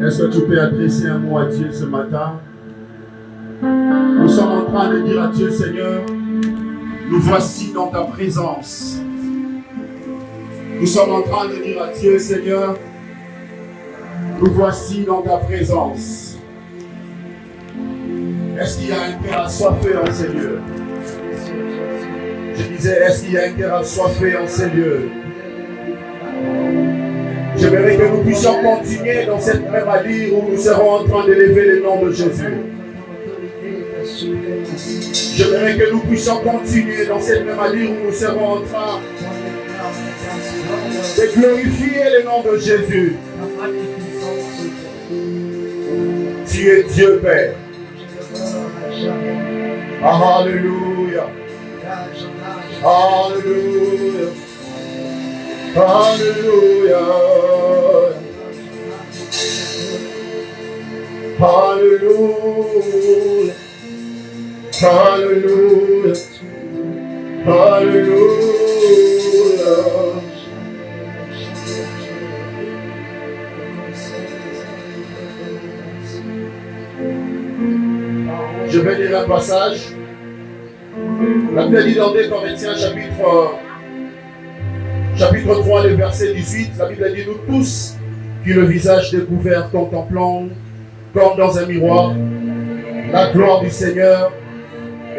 Est-ce que tu peux adresser un mot à Dieu ce matin? Nous sommes en train de dire à Dieu, Seigneur, nous voici dans ta présence. Nous sommes en train de dire à Dieu, Seigneur, nous voici dans ta présence. Est-ce qu'il y a un cœur assoiffé en ces lieux? Je disais, est-ce qu'il y a un cœur assoiffé en ces lieux? J'aimerais que nous puissions continuer dans cette même allure où nous serons en train d'élever le nom de Jésus. J'aimerais que nous puissions continuer dans cette même allure où nous serons en train de glorifier le nom de Jésus. Tu es Dieu Père. Alléluia. Alléluia. Alléluia. Alléluia. Alléluia. Alléluia. Je vais lire un passage. La Bible dit dans 2 Corinthiens chapitre 3, le verset 18, la Bible dit, nous tous qui le visage découvert contemplons comme dans un miroir la gloire du Seigneur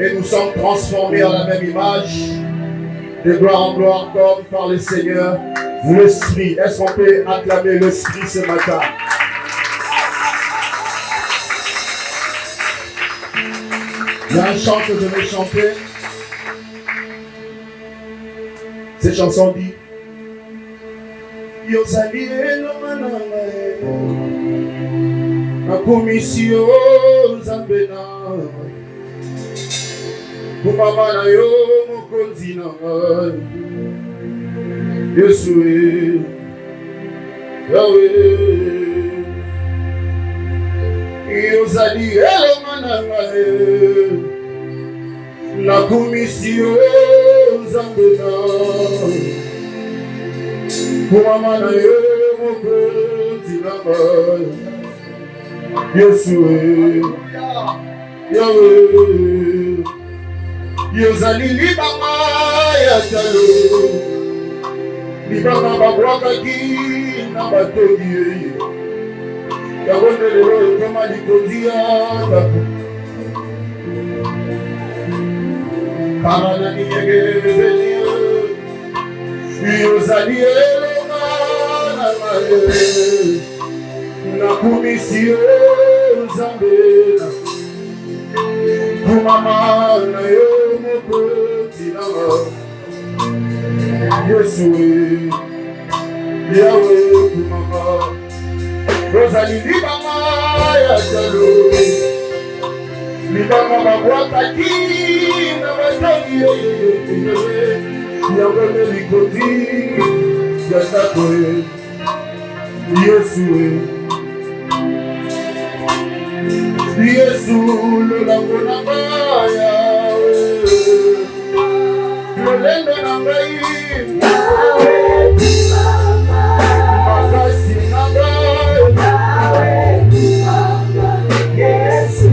et nous sommes transformés en la même image de gloire en gloire comme par le Seigneur l'Esprit. Est-ce qu'on peut acclamer l'Esprit ce matin? Il y a un chant que je vais chanter. Cette chanson dit Yozali elomananga na komisio zambena kumama na yo mokonzi nanga Yesu Yahweh Yozali elomananga na komisio zambena kumama na yo mokonzi nanga Yesu Yahweh Yozali libanga ya talo libanga babwakaki na batoki yabonde lelo ekoma likonzi ya bato karana niyegeveli Yozali elonga na maye nakumisi yo Nzambena kumama na yo mokonzi nanga Yesu Yahweh kumama Yozali libanga ya talo libanga babwakaki na batongi yabone likoti ya ndako Yesu Yesu lolango na ngai lolendo na ngai makasi na ngai Yesu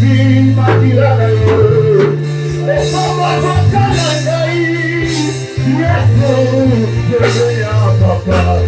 vie, ma vie là, et comment papa.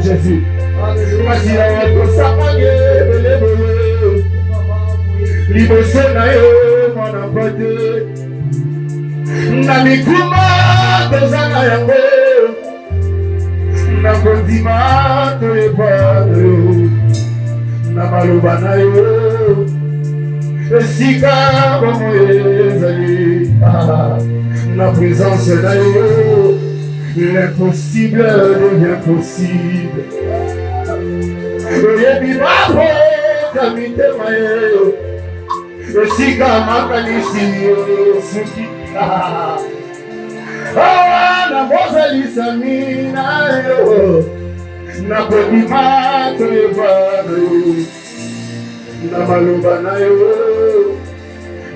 Jésus. La présence d'ailleurs, l'impossible devient possible.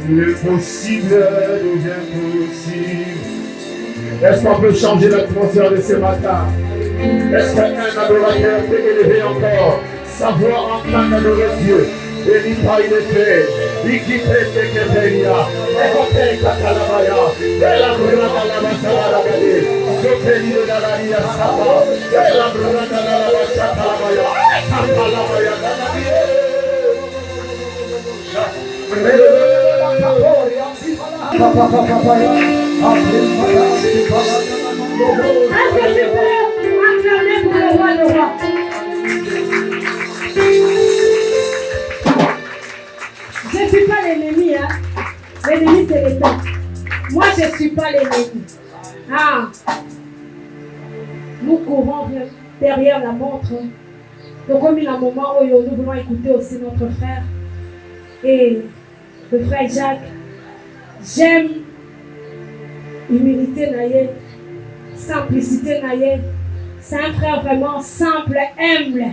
L'impossible devient possible. Est-ce qu'on peut changer l'atmosphère de ce matin? Est-ce qu'un adorateur peut élever encore sa voix en train d'adorer Dieu? Et il pas il est fait. Il quitte les Keperia. Et côté Katalabaya. Et la brûlade à la Masala Gade. Sopeli de la Ria Saba. Et la brûlade à la Masala et Katalabaya Gade. Je ne suis pas l'ennemi, hein. L'ennemi c'est l'État. Moi je ne suis pas l'ennemi. Ah. Nous courons derrière la montre. Donc comme il y a un moment où nous voulons écouter aussi notre frère. Et le frère Jacques, j'aime humilité naïe, simplicité naïe. C'est un frère vraiment simple, humble.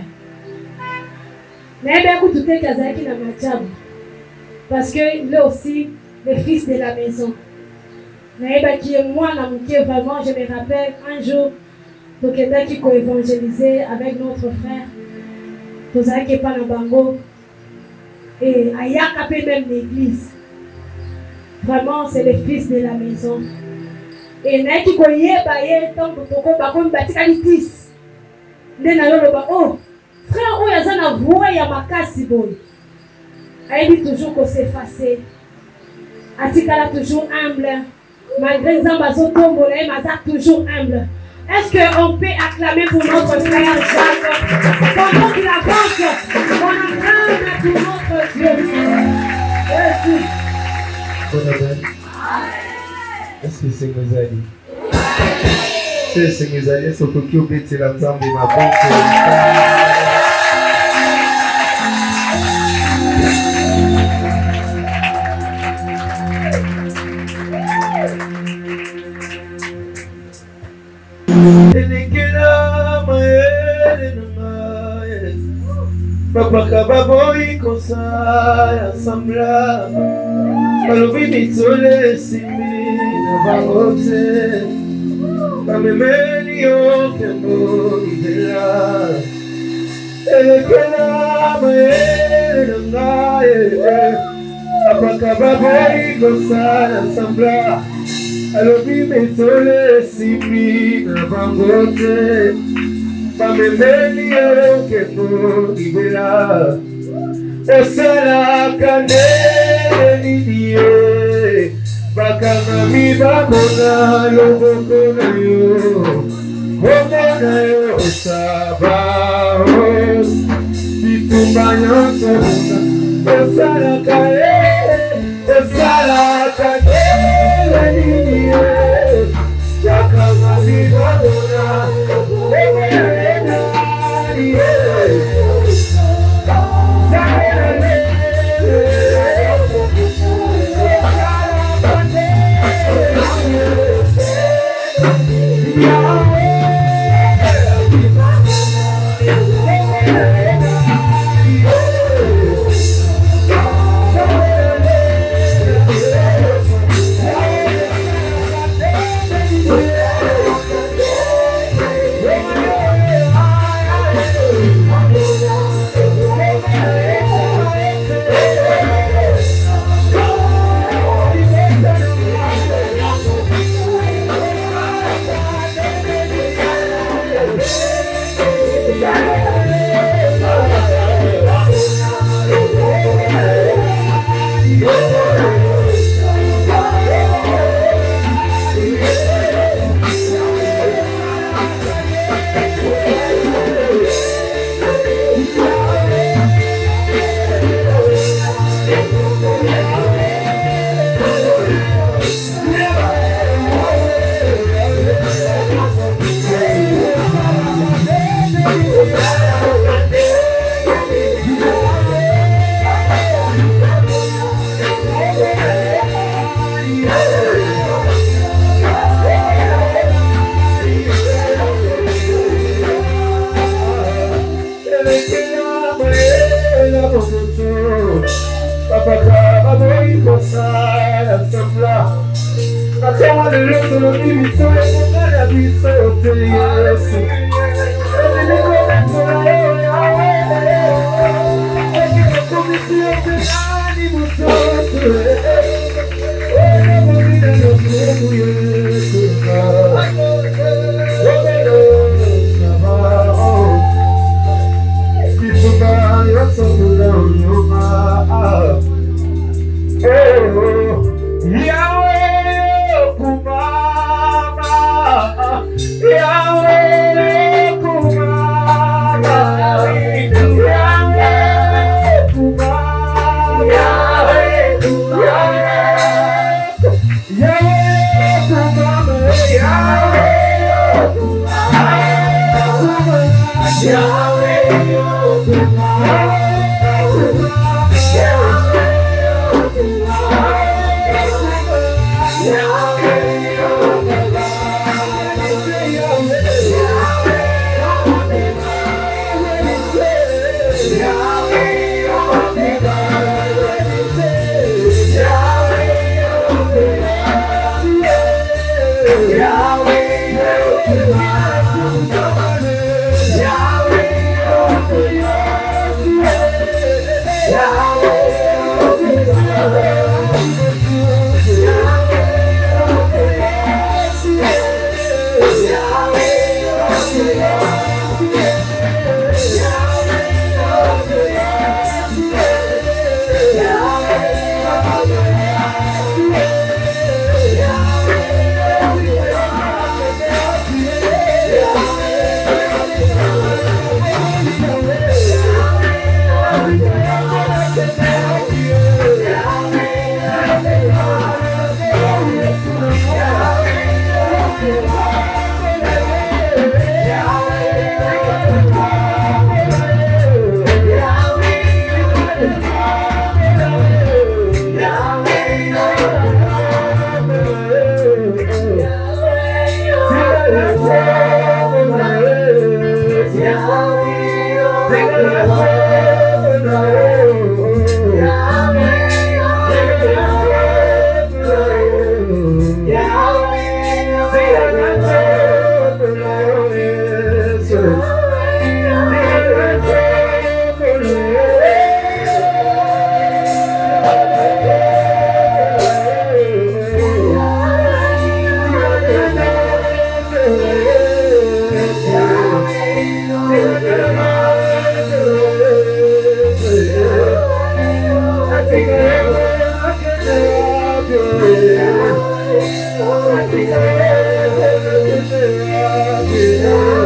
Parce qu'il est aussi le fils de la maison. Qui est moi, vraiment, je me rappelle un jour, donc il qui a évangélisé avec notre frère. Vous savez qu'il n'est pas dans Bango. Et Ayaka peut même l'église. Vraiment, c'est le fils de la maison. Et Naiki Koye Baye, tant que Toko Bakon Batikali 10. Oh, frère, oh, Yazana voix ya makasi boy. Elle dit toujours qu'on s'effacer. Atikala toujours humble. Malgré Zambazo Tombo, elle m'a toujours humble. Est-ce qu'on peut acclamer pour notre frère Jacques? Pendant qu'il avance, on acclame pour notre Dieu. Jésus. Est-ce que c'est nos amis? C'est mes amis, surtout qui obéissent la zambe de ma banque. Papa kababoi kosa sambla balobi mitole simi na bangote bamemeli yo kembo idela elekela maele ngaye papa kababoi kosa sambla balobi mitole simi na bangote bamemeli yo kembo idela osala kaneli niye bakangami bamona loboko na yo komona yo Sabaoth bitumba nyonso osala kaneli niye bakangami bamona Yeah.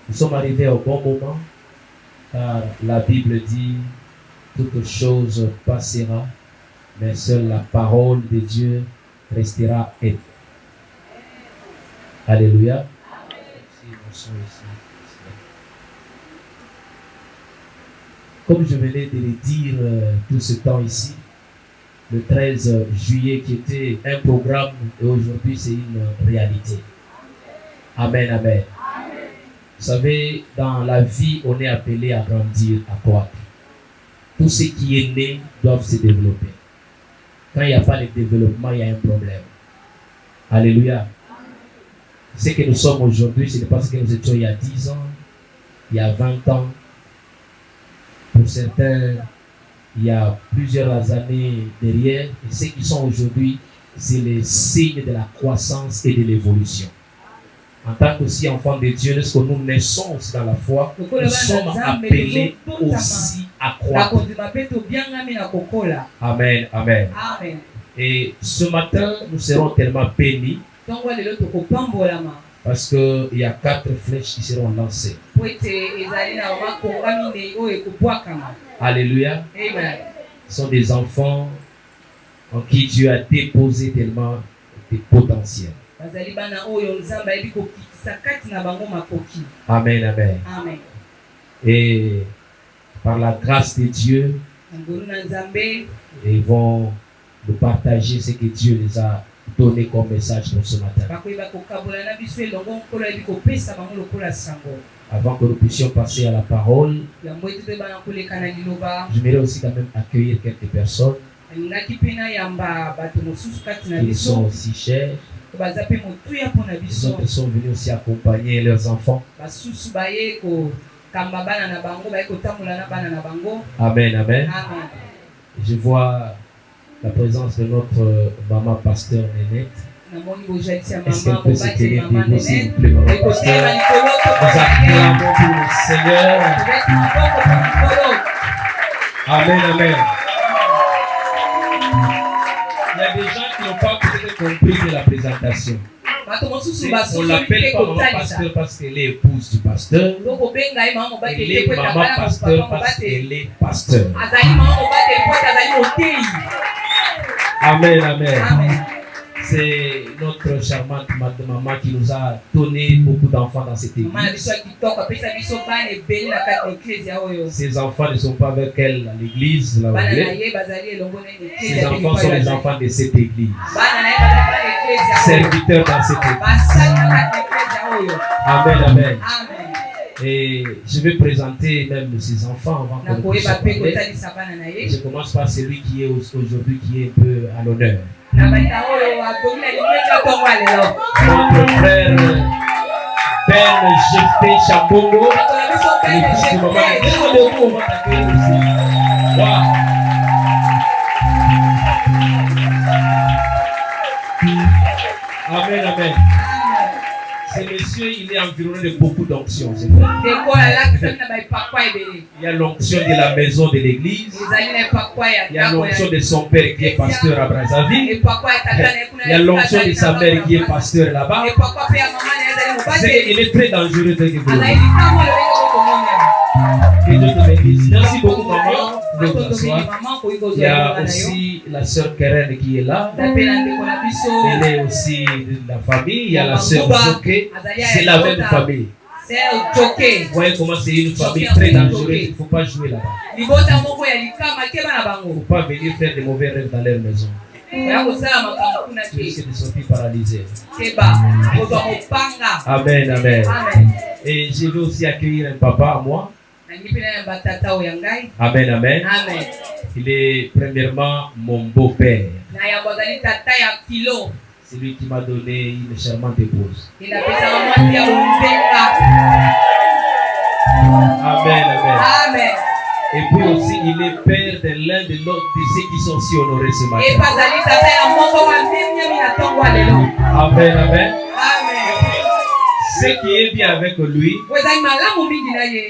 Nous sommes arrivés au bon moment, car la Bible dit toute chose passera, mais seule la parole de Dieu restera éternelle. Alléluia. Comme je venais de le dire tout ce temps ici, le 13 juillet qui était un programme et aujourd'hui c'est une réalité. Amen, amen. Vous savez, dans la vie, on est appelé à grandir, à croître. Tout ce qui est né doit se développer. Quand il n'y a pas de développement, il y a un problème. Alléluia. Ce que nous sommes aujourd'hui, ce n'est pas ce que nous étions il y a 10 ans, il y a 20 ans. Pour certains, il y a plusieurs années derrière. Et ceux qui sont aujourd'hui, c'est les signes de la croissance et de l'évolution. En tant qu'aussi enfants de Dieu, lorsque nous naissons aussi dans la foi, nous sommes appelés aussi à croître. Amen, amen. Et ce matin, nous serons tellement bénis parce qu'il y a 4 flèches qui seront lancées. Alléluia. Amen. Ce sont des enfants en qui Dieu a déposé tellement de potentiel. Amen, amen. Amen. Et par la grâce de Dieu, ils vont nous partager ce que Dieu les a donné comme message pour ce matin. Avant que nous puissions passer à la parole, j'aimerais aussi quand même accueillir quelques personnes qui sont aussi chers. Les autres sont venus aussi accompagner leurs enfants. Amen, amen. Je vois la présence de notre maman pasteur Nénette. Est-ce qu'elle peut se tenir debout, s'il vous plaît, maman pasteur? Nous acclamons pour le Seigneur. Amen, amen. Il y a des gens qui n'ont pas peut-être compris de la présentation. On l'appelle pas maman pasteur parce qu'elle est épouse du pasteur. Elle est maman pasteur parce qu'elle est pasteur. Amen, amen. C'est notre charmante maman qui nous a donné beaucoup d'enfants dans cette église. Ces enfants ne sont pas avec elle à l'église. Ces enfants sont les enfants de cette église. Serviteurs dans cette église. Amen, amen. Et je vais présenter même ces enfants avant qu'on puisse parler. Je commence par celui qui est aujourd'hui qui est un peu à l'honneur. Notre frère Ben Jephté Chambongo, le fils de maman. On va t'accueillir aussi. Wow. Amen, amen. Ce monsieur, il est environné de beaucoup d'onctions. Il y a l'onction de la maison de l'église. Il y a l'onction de son père qui est pasteur à Brazzaville. Il y a l'onction de sa mère qui est pasteur là-bas. Il est très dangereux de que vous. Que Dieu te bénisse. Merci beaucoup, maman. Vous pouvez vous asseoir. Il y a aussi la sœur Keren qui est là. Elle est aussi de la famille. Il y a la sœur Joké. C'est la même famille. Vous voyez comment c'est une famille très dangereuse. Il ne faut pas jouer là-bas. Il ne faut pas venir faire des mauvais rêves dans leur maison. Tu risques de sortir paralysé. Amen, amen. Et je vais aussi accueillir un papa à moi. Amen, amen. Il est premièrement mon beau-père. C'est lui qui m'a donné une charmante épouse. Amen, amen. Et puis aussi, il est père de l'un de ceux qui sont si honorés ce matin. Amen, amen. Ce qui est bien avec lui,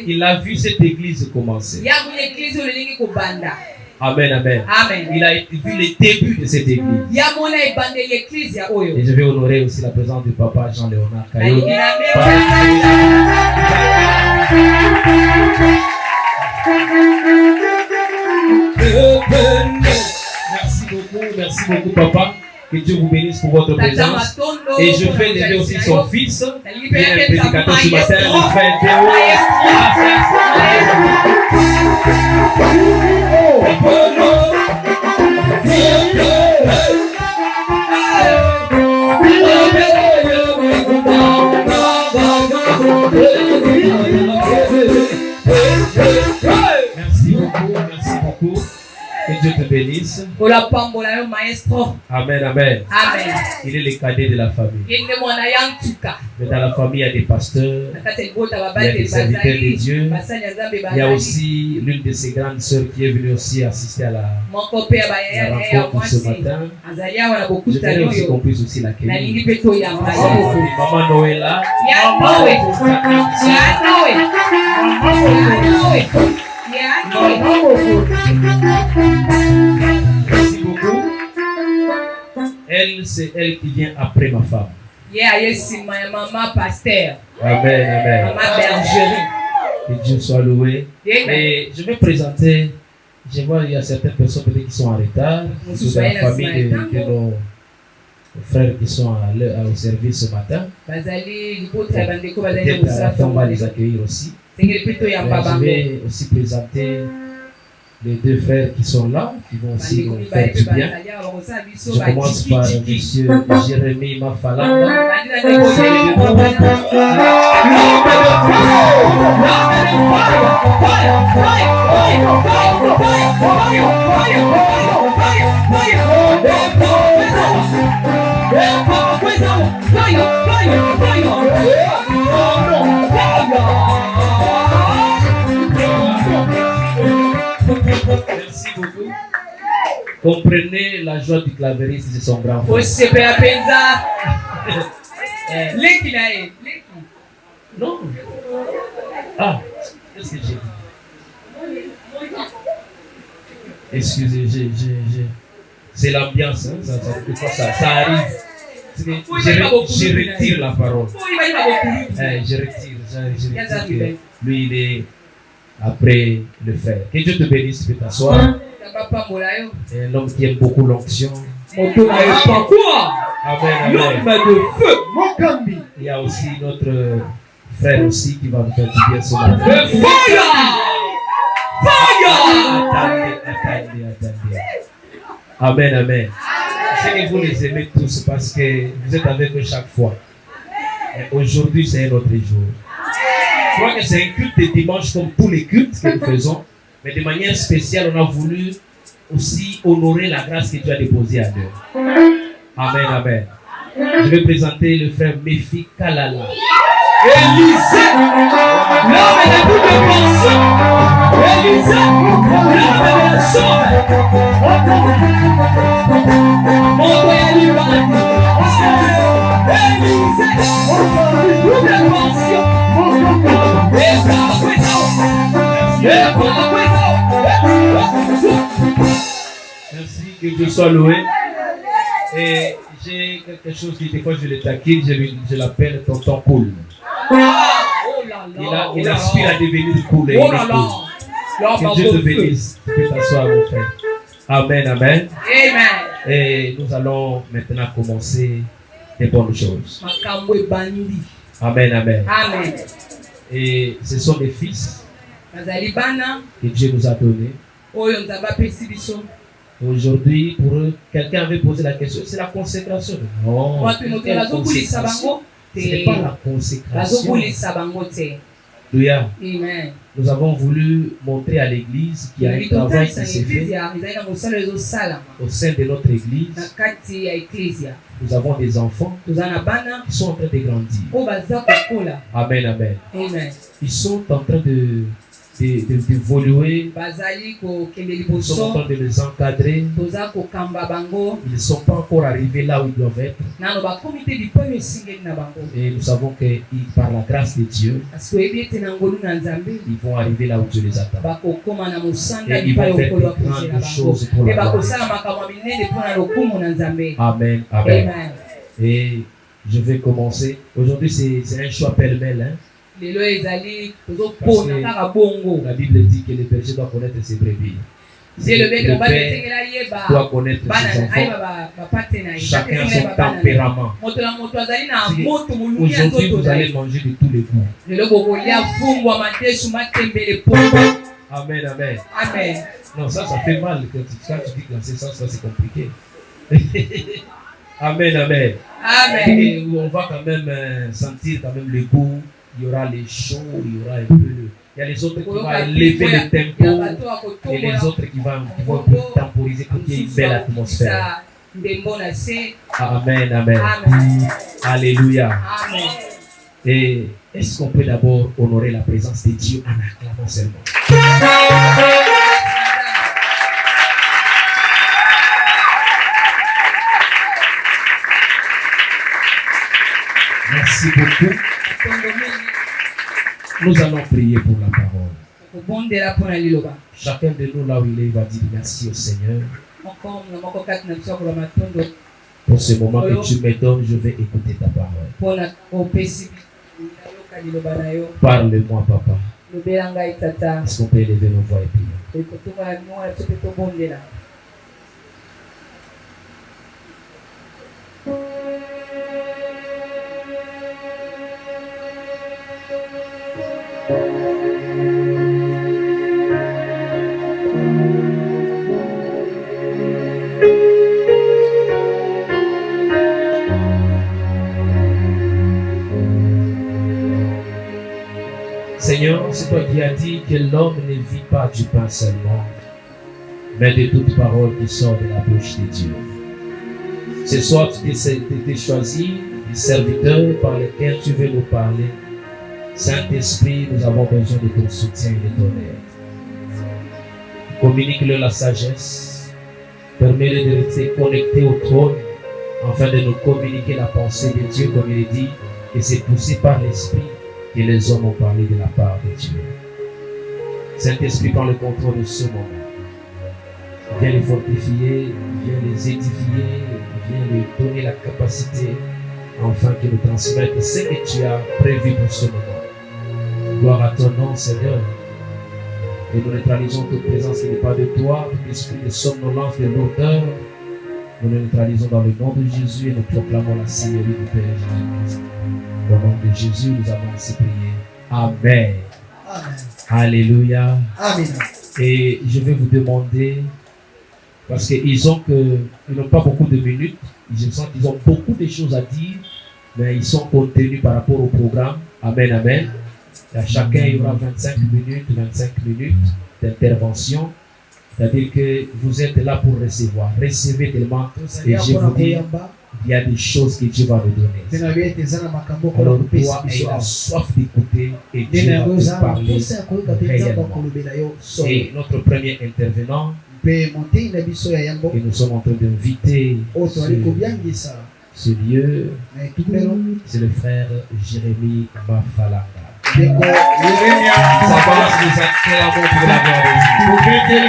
il a vu cette église commencer. Amen, amen. Il a vu les débuts de cette église. Et je vais honorer aussi la présence du papa Jean-Léonard Caillot. Merci beaucoup papa. Que Dieu vous bénisse pour votre présence. Et je fais lever aussi son fils, qui est un prédicateur ce matin, le frère Théo. Merci beaucoup. Que Dieu te bénisse. Amen, amen. Il est le cadet de la famille. Mais dans la famille, il y a des pasteurs, il y a des serviteurs de Dieu. Il y a aussi l'une de ses grandes sœurs qui est venue aussi assister à la rencontre ce matin. Je voudrais aussi qu'on puisse aussi l'accueillir. Maman Noëlla. Merci beaucoup. Elle, c'est elle qui vient après ma femme. Amen, amen. Que Dieu soit loué. Et je vais présenter. Je vois il y a certaines personnes peut-être qui sont en retard. C'est la famille de nos frères qui sont au service ce matin. Peut-être on va les accueillir aussi. Je vais aussi présenter les deux frères qui sont là, qui vont aussi nous faire du bien. Je commence par M. Jérémy Mafalanda. Merci beaucoup. Comprenez la joie du clavériste de son grand frère. Non. Ah, qu'est-ce que j'ai dit? Excusez, c'est l'ambiance, hein? Ça arrive. Je retire la parole. Je retire. Que lui, il est après le faire. Que Dieu te bénisse, tu peux t'asseoir. Un homme qui aime beaucoup l'onction. Amen, amen. Il y a aussi notre frère aussi qui va nous faire du bien ce matin. Attendez. Amen, amen. Je sais que vous les aimez tous parce que vous êtes avec eux chaque fois. Et aujourd'hui, c'est un autre jour. Je crois que c'est un culte de dimanche comme tous les cultes que nous faisons. Mais de manière spéciale, on a voulu aussi honorer la grâce que Dieu a déposée à nous. Amen, amen. Je vais présenter le frère Méfi Kalala. Élisée, l'homme de toute pensée. Élisée, l'homme de la sauve. Mon Dieu, Élisée, toute pensée. Merci, que Dieu soit loué. Et j'ai quelque chose qui des fois je le taquine, je l'appelle tonton cool. Il aspire à devenir cool. Que Dieu te bénisse. Tu peux t'asseoir, mon frère. Amen, amen. Et nous allons maintenant commencer des bonnes choses. Amen, amen. Et ce sont des fils que Dieu nous a donnés. Aujourd'hui, pour eux, quelqu'un avait posé la question, c'est la consécration. Non, ce n'est pas la consécration. Alléluia. Nous avons voulu montrer à l'église qu'il y a un travail qui s'est fait au sein de notre église. Nous avons des enfants qui sont en train de grandir. Amen, amen. Ils sont en train d'évoluer. Nous sommes en train de les encadrer. Ils ne sont pas encore arrivés là où ils doivent être. Et nous savons que par la grâce de Dieu, ils vont arriver là où Dieu les attend. Et ils vont faire de grandes choses pour la gloire. Amen, amen. Et je vais commencer. Aujourd'hui, c'est un choix pêle-mêle. Hein? La Bible dit que le berger doit connaître ses brebis. Le père doit connaître ses enfants. Chacun a son tempérament. Aujourd'hui, vous allez manger de tous les goûts. Amen, amen. Non, ça fait mal. Quand tu dis que dans ce sens-là, c'est compliqué. Amen, amen. Et on va quand même sentir quand même le goût. Il y aura les chauds, il y aura un peu il y a les autres qui vont élever le tempo et les autres qui vont temporiser pour qu'il y ait une belle atmosphère. Amen, amen. Alléluia. Et est-ce qu'on peut d'abord honorer la présence de Dieu en acclamant seulement? Merci beaucoup. Nous allons prier pour la parole. Chacun de nous là où il est va dire merci au Seigneur. Pour ce moment que tu me donnes, je vais écouter ta parole. Parle-moi, papa. Est-ce qu'on peut élever nos voix et prier? Seigneur, c'est toi qui as dit que l'homme ne vit pas du pain seulement, mais de toute parole qui sort de la bouche de Dieu. Ce soir, tu t'es choisi des serviteurs par lesquels tu veux nous parler. Saint-Esprit, nous avons besoin de ton soutien et de ton aide. Communique-leur la sagesse. Permets-leur de rester connectés au trône afin de nous communiquer la pensée de Dieu, comme il est dit, et c'est poussé par l'Esprit que les hommes ont parlé de la part de Dieu. Saint-Esprit, prends le contrôle de ce moment. Viens les fortifier, viens les édifier, viens lui donner la capacité afin qu'il nous transmette ce que tu as prévu pour ce moment. Gloire à ton nom, Seigneur. Et nous neutralisons toute présence qui n'est pas de toi, tout esprit de somnolence, de lourdeur. Nous le neutralisons dans le nom de Jésus et nous proclamons la Seigneurie du Père Jésus-Christ. Au nom de Jésus, nous avons ainsi prié. Amen. Amen. Alléluia. Amen. Et je vais vous demander, parce qu'ils n'ont pas beaucoup de minutes, je sens qu'ils ont beaucoup de choses à dire, mais ils sont contenus par rapport au programme. Amen, amen. Et à chacun, il y aura 25 minutes d'intervention. C'est-à-dire que vous êtes là pour recevoir. Recevez tellement. Et je vous dis, il y a des choses que Dieu va nous donner. Alors toi, il a soif d'écouter et Dieu va te parler réellement. Et notre premier intervenant, et nous sommes en train d'inviter ce lieu, c'est le frère Jérémie Mafalanga. Ça passe les acclamations pour la gloire de Dieu.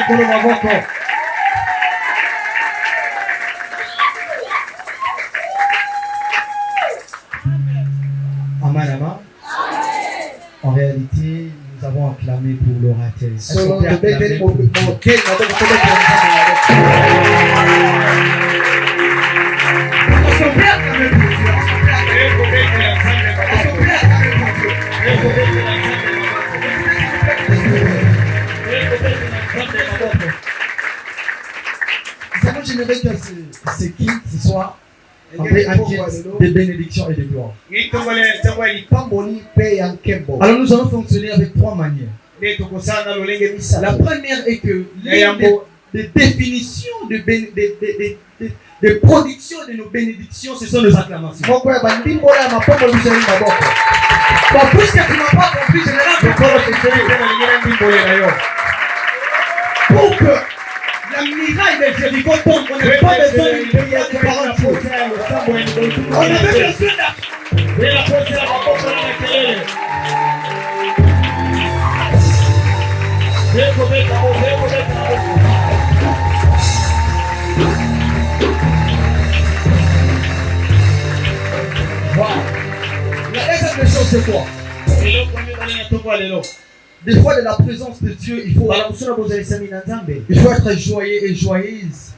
Amen, amen. En réalité, nous avons acclamé pour l'orateur. Est-ce qu'on peut acclamer pour Nous avons généré que ce quitte ce soir de bénédiction et de gloire. Alors nous allons fonctionner avec trois manières. La première est que les définitions de production de nos bénédictions, ce sont nos acclamations. Bon, puisque tu n'as pas compris, je pour que la miraille de Jéricho tombe, on n'a pas besoin d'une prière de parole. On avait besoin La deuxième chose, c'est quoi? Des fois, de la présence de Dieu, il faut être joyeux et joyeuse.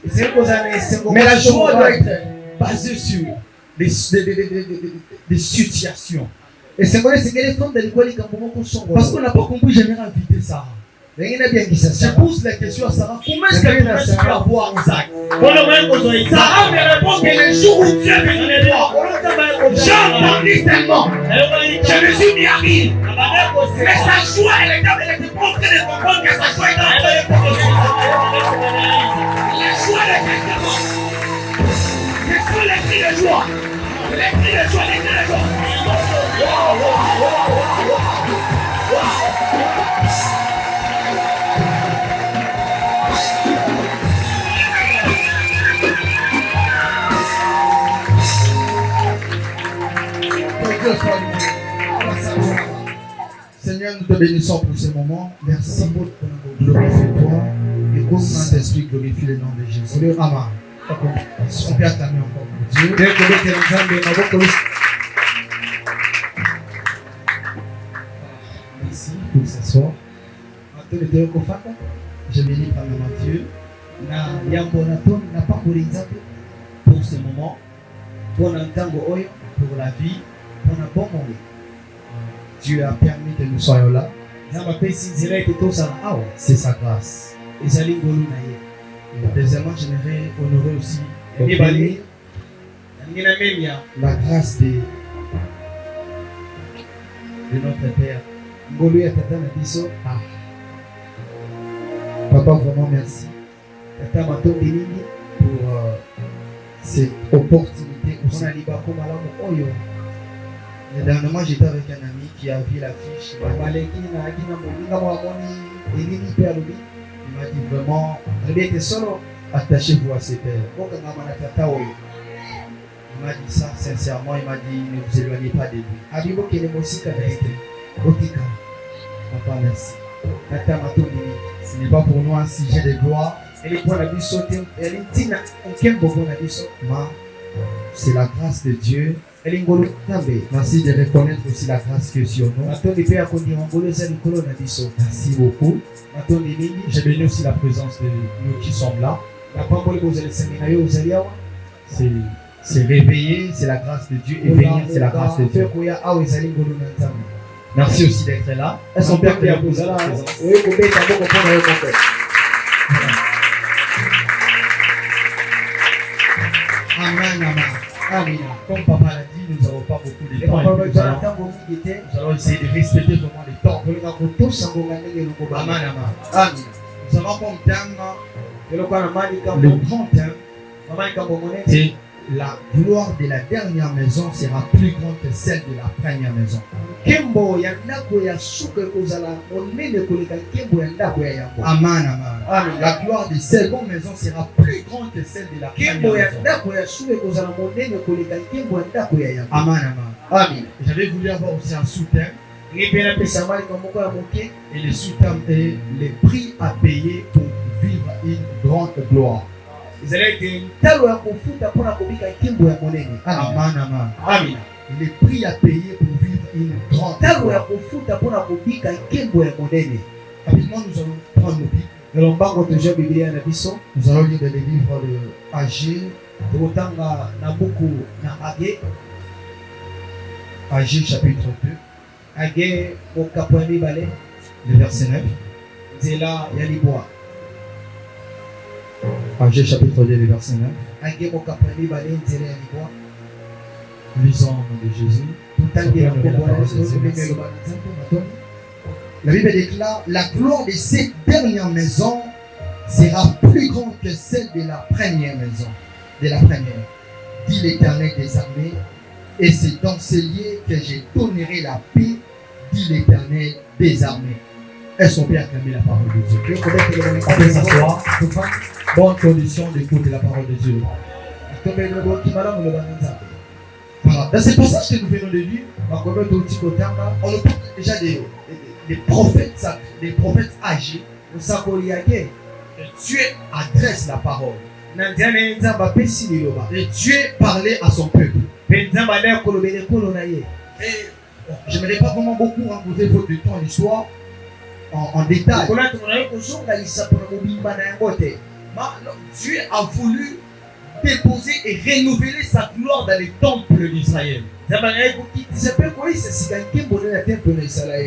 Mais la joie doit être basée sur des situations. Parce qu'on n'a pas compris, j'aimerais inviter Sarah. Je pose la question à Sarah, comment est-ce qu'elle peut avoir Isaac? Sarah me répond que le jour où Dieu veut me voir, j'en parle tellement. Je me suis mis à rire. Mais sa joie, elle était pas en train de comprendre que sa joie est dans la joie de quelqu'un. Je suis les cris de joie. Les cris de joie, les cris de joie. Seigneur, nous te bénissons pour ce moment. Merci. Glorifie-toi. Et au Saint-Esprit, glorifie le nom de Jésus. Amen. On peut acclamer encore pour Dieu. Merci pour ce soir. Je bénis par le nom de Dieu. Pour ce moment, pour la vie, pour un bon moment. Dieu a permis que nous soyons là. C'est sa grâce. Deuxièmement, j'aimerais honorer aussi la grâce de notre Père. Papa, vraiment merci pour cette opportunité. Dernièrement, j'étais avec un ami qui a vu l'affiche. Il m'a dit vraiment, attachez-vous à ces pères. Il m'a dit ça sincèrement, il m'a dit ne vous éloignez pas de lui. Papa, merci. Ce n'est pas pour nous un sujet de gloire. C'est la grâce de Dieu. Merci de reconnaître aussi la grâce qui est sur nous. Merci beaucoup. Je bénis aussi la présence de nous qui sommes là. C'est réveiller, c'est la grâce de Dieu. Et venir, c'est la grâce de Dieu. Merci aussi d'être là. Est-ce qu'on peut appeler à vous à la présence? Amen, amen. Amen. Comme papa l'a dit, nous n'avons pas beaucoup de temps. Nous allons essayer de respecter vraiment les temps. Amen, amen. Amen. Nous avons comme thème le grand thème. C'est la gloire de la dernière maison sera plus grande que celle de la première maison. Amen, amen. La gloire de cette seconde maison sera plus grande que celle de la première maison. Amen, amen. J'avais voulu avoir aussi un sous-thème. Et le sous-thème est les prix à payer pour vivre une grande gloire. Amen, amen. Amen. Les prix à payer pour vivre une grande gloire. Rapidement, nous allons prendre nos Bibles. Nous allons lire les livres de Agé. Agé chapitre 2. Le verset 9. Agé chapitre 2, le verset 9. Lisons au nom de Jésus. La Bible déclare: la gloire de cette dernière maison sera plus grande que celle de la première maison. De la première, dit l'Éternel des armées, et c'est dans ce lieu que je donnerai la paix, dit l'Éternel des armées. Est-ce qu'on peut acclamer la parole de Dieu? On peut s'asseoir. Bonne condition d'écouter la parole de Dieu. Voilà. Dans ce passage que nous venons de lire, on nous parle déjà des prophètes âgés. Dieu adresse la parole. Et Dieu parlait à son peuple. Et je n'aimerais pas vraiment beaucoup raconter votre temps l'histoire en détail. Dieu a voulu déposer et renouveler sa gloire dans les temples d'Israël.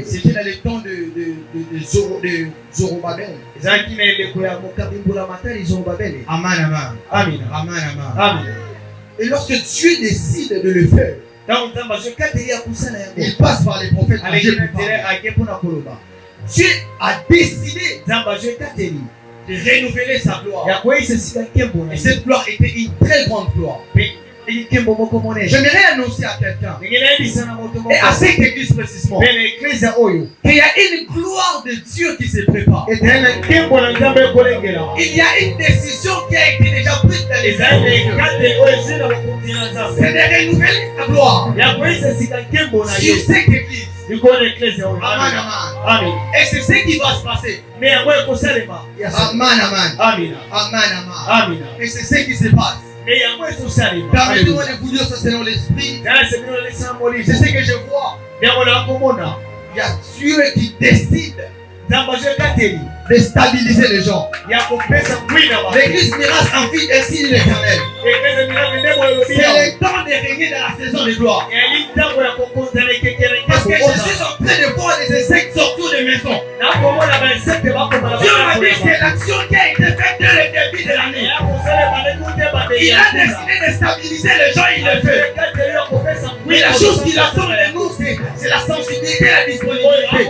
C'était dans les temps de Zorobabel. Amen, amen. Amen, amen, amen. Et lorsque Dieu décide de le faire, il passe par les prophètes. Dieu a décidé de renouveler sa gloire. Et cette gloire était une très grande gloire. J'aimerais annoncer à quelqu'un, et à cette église précisément, qu'il y a une gloire de Dieu qui se prépare. Il y a une décision qui a été déjà prise dans les années. C'est de renouveler sa gloire sur cette église. Amen, amen. Et c'est ce qui va se passer. Amen, amen. Amen, amen. Et c'est ce qui se passe. Permettez-moi de vous dire ça selon l'esprit. C'est ce que je vois. Il y a Dieu qui décide de stabiliser les gens. L'église miracle en vie ainsi l'Éternel. C'est le temps de régner dans la saison de gloire. Parce que je suis en train de voir des insectes sortir des maisons. Dieu m'a dit que c'est l'action qui a été faite dès le début de l'année. Il a décidé de stabiliser les gens, il le fait. Mais la chose qu'il attend de nous, c'est la sensibilité et la disponibilité.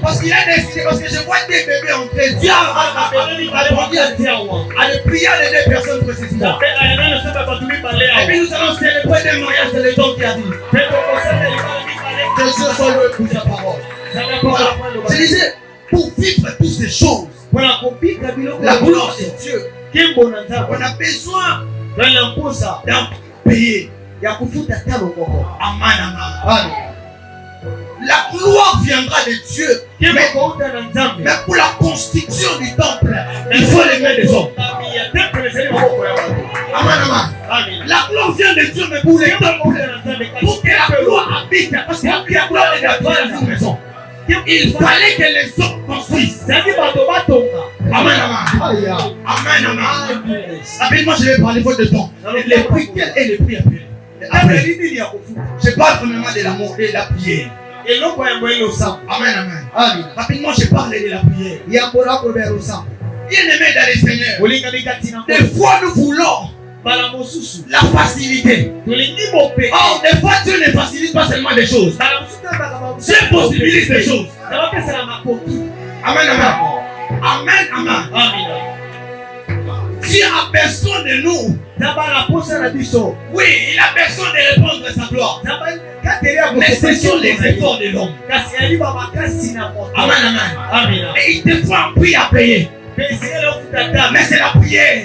Parce qu'il a décidé, parce que je vois des bébés entrer. Dieu a de prier les deux personnes précisément. Et puis nous allons célébrer des mariages de l'étang qui a dit. Que Dieu soit loué pour sa parole. Je disais, pour vivre toutes ces choses, la gloire de Dieu, on a besoin d'un payer. Amen, amen. La gloire viendra de Dieu. Mais pour la construction du temple, il faut les mains des hommes. Amen, amen. La gloire vient de Dieu, mais pour les temples, pour que la gloire habite, parce que la gloire est dans la maison. Il fallait que les hommes construisent. Amen, amen. Amen, amen. Rapidement, je vais parler votre temps. Les prières et les prières. Je parle premièrement de l'amour et de la prière. Amen, amen. Rapidement, je parle de la prière. Bien aimé dans les Seigneurs, des fois nous voulons la facilité. Or, des fois Dieu ne facilite pas seulement des choses. Dieu possibilise des choses. Amen, amen. Amen, amen. Dieu a besoin de nous. Oui, il a besoin de répondre à sa gloire. Mais ce sont les efforts de l'homme. Amen, amen. Et il te faut un prix à payer. Mais c'est la prière.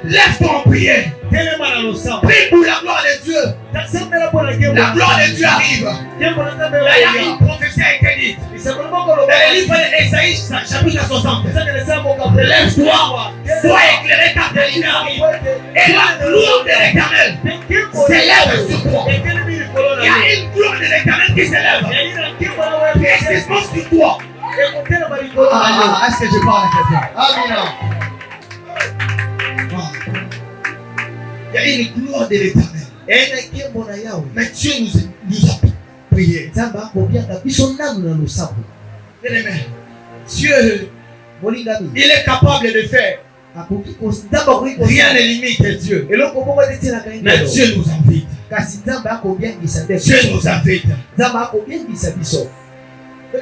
Lève-toi en prière. Prie pour la gloire de Dieu. La gloire de Dieu arrive. Là, il y a une prophétie a été dite. Dans le livre d'Ésaïe, chapitre 60. Lève-toi, sois éclairé car ta lumière arrive. Et la gloire de l'Éternel s'élève sur toi. Il y a une gloire de l'Éternel qui s'élève. Précisément sur toi. Est-ce que je parle à quelqu'un? Amen. Il y a une gloire de l'Éternel. Mais Dieu nous a prié. Dieu, il est capable de faire. Rien ne limite Dieu. Mais Dieu nous invite. Dieu nous invite.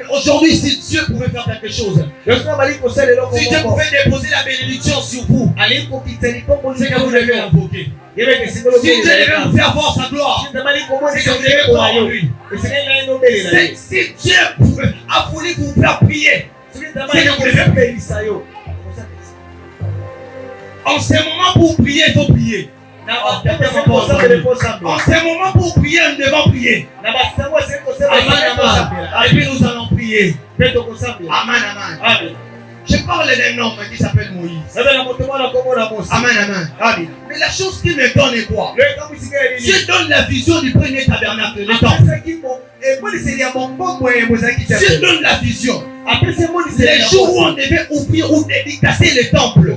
Aujourd'hui, si Dieu pouvait faire quelque chose, si Dieu pouvait déposer la bénédiction sur vous, c'est que vous devez l'invoquer. Si Dieu devait vous faire voir sa gloire, c'est que vous devez croire en lui. Si Dieu a voulu vous faire prier, c'est que vous devez prier. En ce moment, pour prier, il faut prier. En ce moment, pour prier, nous devons prier. Et puis nous allons prier. Amen, amen. Je parle d'un homme qui s'appelle Moïse. Amen, amen. Mais la chose qui me donne est quoi? Dieu donne la vision du premier tabernacle, le temple. Dieu donne la vision. Les jours où on devait ouvrir ou dédicacer le temple.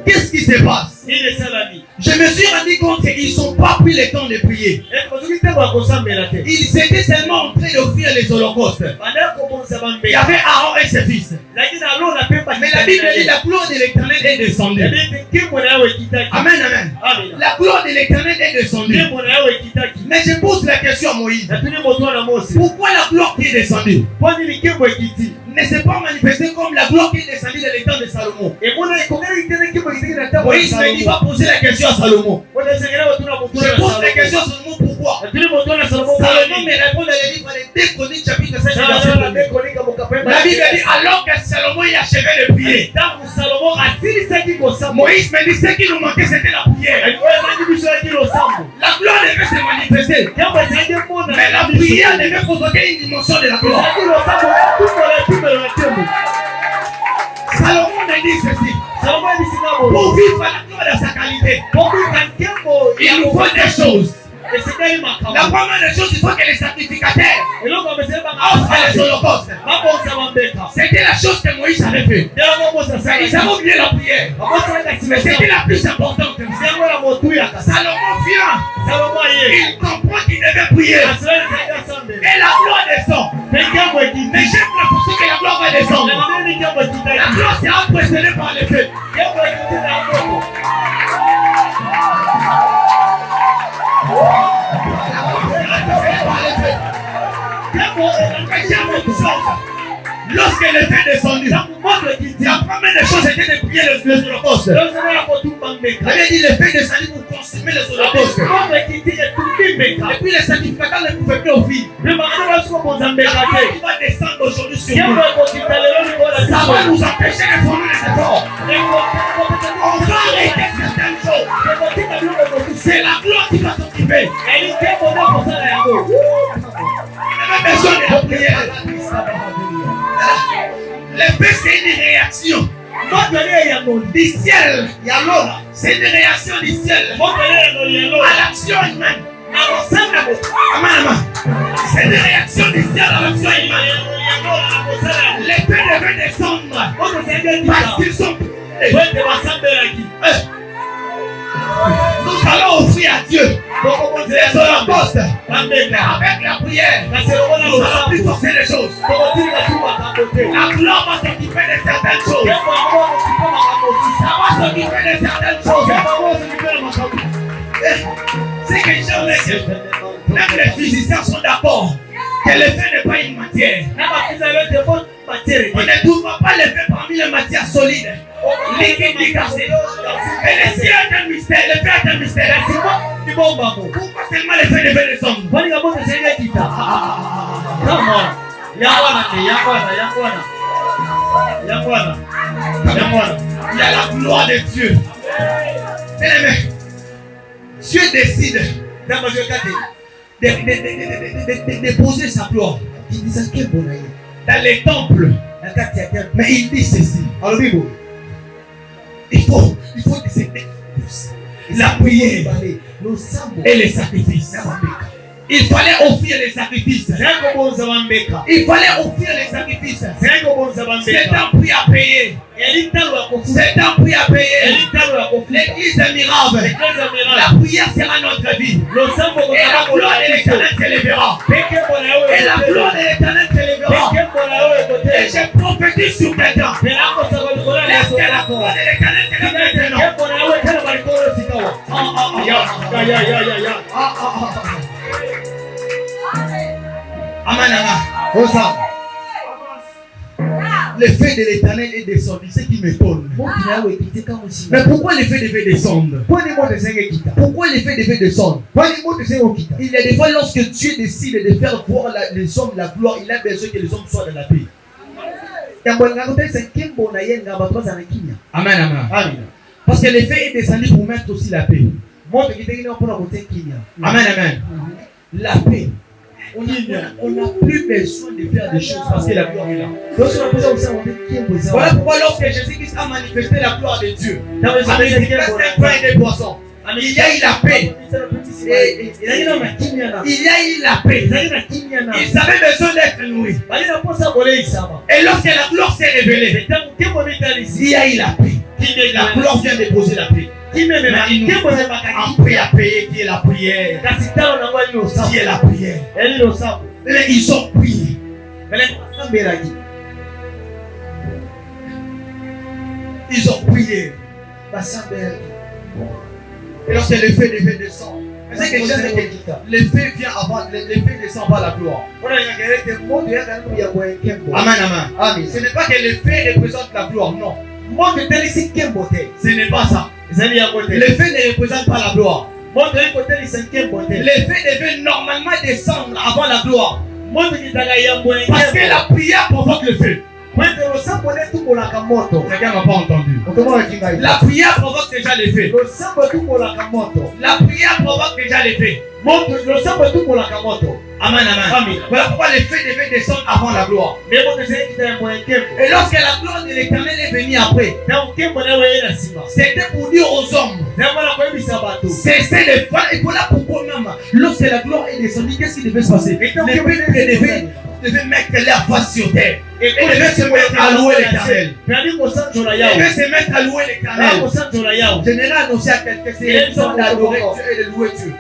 Qu'est-ce qui se passe? Je me suis rendu compte qu'ils n'ont pas pris le temps de prier. Ils étaient seulement en train d'offrir les holocaustes. Il y avait Aaron et ses fils. Mais la Bible dit la gloire de l'Éternel est descendue. Amen, amen. La gloire de l'Éternel est descendue. Mais je pose la question à Moïse. Pourquoi la gloire qui est descendue ne s'est pas manifestée comme la gloire qui est descendue dans les temps de Salomon? Moïse ne dit pas poser la question à Salomon. Je pose la question à Salomon pourquoi? Salomon me répond dans le livre de 2 Chroniques chapitre 5 verset 1. La Bible dit alors que Salomon y achevait de prier. Moïse me dit ce qui nous manquait c'était la prière. La gloire devait se manifester. Mais la prière devait provoquer une dimension de la gloire. Salomon a dit ceci. Pour vivre la gloire de sa qualité, il nous faut des choses. La première des choses, il faut que les sacrificateurs offrent les holocaustes. C'était la chose que Moïse avait fait. Ils avaient oublié la prière. Mais c'était la plus importante. Salomon vient. Il comprend qu'il devait prier. Et la gloire descend. Mais j'aime la façon que la gloire va descendre. La gloire sera précédée par les feux. Lorsque le feu est descendu, la première des choses était de prier les holocaustes. Il avait dit le feu est descendu pour consumer les holocaustes. Et puis les sacrificateurs ne pouvaient plus offrir. La gloire qui va descendre aujourd'hui sur nous, ça va nous empêcher de former les efforts. On va arrêter certaines choses. C'est la gloire qui va s'occuper. Eli nkembo nde kosala yango. La même besoin de la prière. Le paix, c'est une réaction. Du ciel, c'est une réaction du ciel à l'action humaine. C'est une réaction du ciel à l'action humaine. Les paix devaient descendre parce qu'ils sont nous allons offrir à Dieu les holocaustes avec la prière. Nous allons plus forcer les choses. La gloire va s'occuper de certaines choses. Ça va s'occuper de certaines choses. C'est que jamais, même les physiciens sont d'accord que le feu n'est pas une matière. On ne trouve pas le feu parmi les matières solides. Liquide, cassé. Et le ciel est un mystère, le feu est un mystère. Pourquoi seulement le feu devait descendre? Il y a la gloire de Dieu. Dieu décide de déposer sa gloire dans les temples. Mais il dit ceci. Il faut décider la prière et les sacrifices. Il fallait offrir les sacrifices. Il fallait offrir les sacrifices. C'est un prix à payer. C'est un prix à payer. L'église est mirable. La prière sera notre vie. Et la gloire de l'Éternel s'élèvera. Et la gloire de l'Éternel s'élèvera. Et je prophétise sur quelqu'un. Laisse que la gloire de l'Éternel s'élève maintenant. Le feu de l'Éternel est descendu, c'est qui m'étonne. Mais pourquoi le feu devait descendre? Pourquoi le feu devait descendre? Il est des fois lorsque Dieu décide de faire voir les hommes la gloire, il a besoin que les hommes soient dans la paix. Amen, amen. Parce que le feu est descendu pour mettre aussi la paix. Amen, amen. La paix. On n'a plus besoin de faire des choses parce que la gloire est là. Voilà pourquoi lorsque Jésus-Christ a manifesté la gloire de Dieu, il y a eu la paix. Il y a eu la paix. Ils avaient besoin d'être nourris. Et lorsque la gloire s'est révélée, il y a eu la paix. La gloire vient déposer la paix. Qui est un prix à payer, qui est la prière. Qui est la prière. Ils ont prié. Ils ont prié. Et lorsque le feu devait descendre, c'est que le feu vient avant, le feu descend par la gloire. Amen, amen. Ce n'est pas que le feu représente la gloire, non. Ce n'est pas ça. Le feu ne représente pas la gloire. Le feu devait normalement descendre avant la gloire. Parce que la prière provoque le feu. Quelqu'un n'a pas entendu. La prière provoque déjà le feu. La prière provoque déjà le feu. Amen, amen. Voilà pourquoi le feu devait descendre avant la gloire. Et lorsque la gloire de l'Éternel est venue après, c'était pour dire aux hommes, cessez de faire. Et voilà pourquoi même, lorsque la gloire est descendue, qu'est-ce qui devait se passer? Les peuples devaient mettre leur face sur terre. Et devaient se mettre à louer l'Éternel. Ils devaient se mettre à louer l'Éternel. Je n'ai annoncé à quelqu'un, c'est une sorte d'adorer Dieu et de louer Dieu.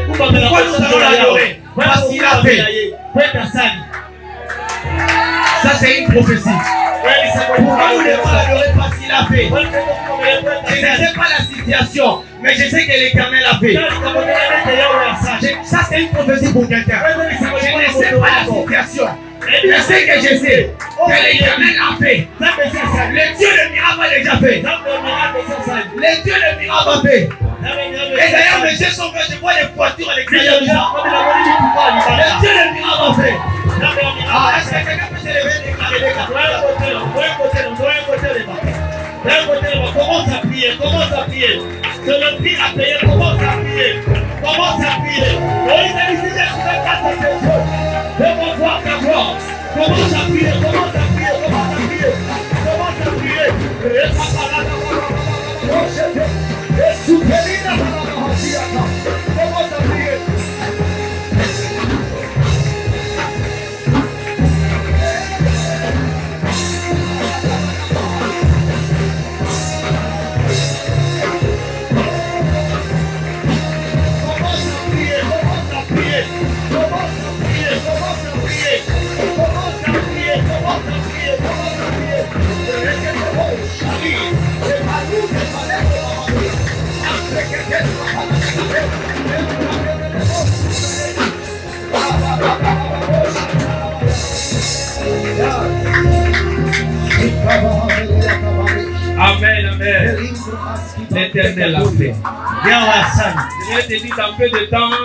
Pourquoi nous allons l'adorer? Parce qu'il a fait. Ça c'est une prophétie. Pourquoi nous devons l'adorer? Parce qu'il a fait. Je ne sais pas la situation, mais je sais que l'Éternel a fait. Ça c'est une prophétie pour quelqu'un. Je ne sais pas la situation. Je sais que je sais que l'Éternel a fait. Le Dieu de miracle a déjà fait. Le Dieu de miracle a fait. Et d'ailleurs, mes yeux sont verts, je vois les voitures à l'extérieur. Le Dieu de miracle a fait. Ah, est-ce que quelqu'un peut se lever et déclarer les cas? Commence à prier, commence à prier. C'est le prix à payer, commence à prier. Commence à prier, commence à prier, commence à prier. Commence à prier. Commence à prier. Amen, amen. L'Éternel a fait. Je vais te dire dans peu de temps,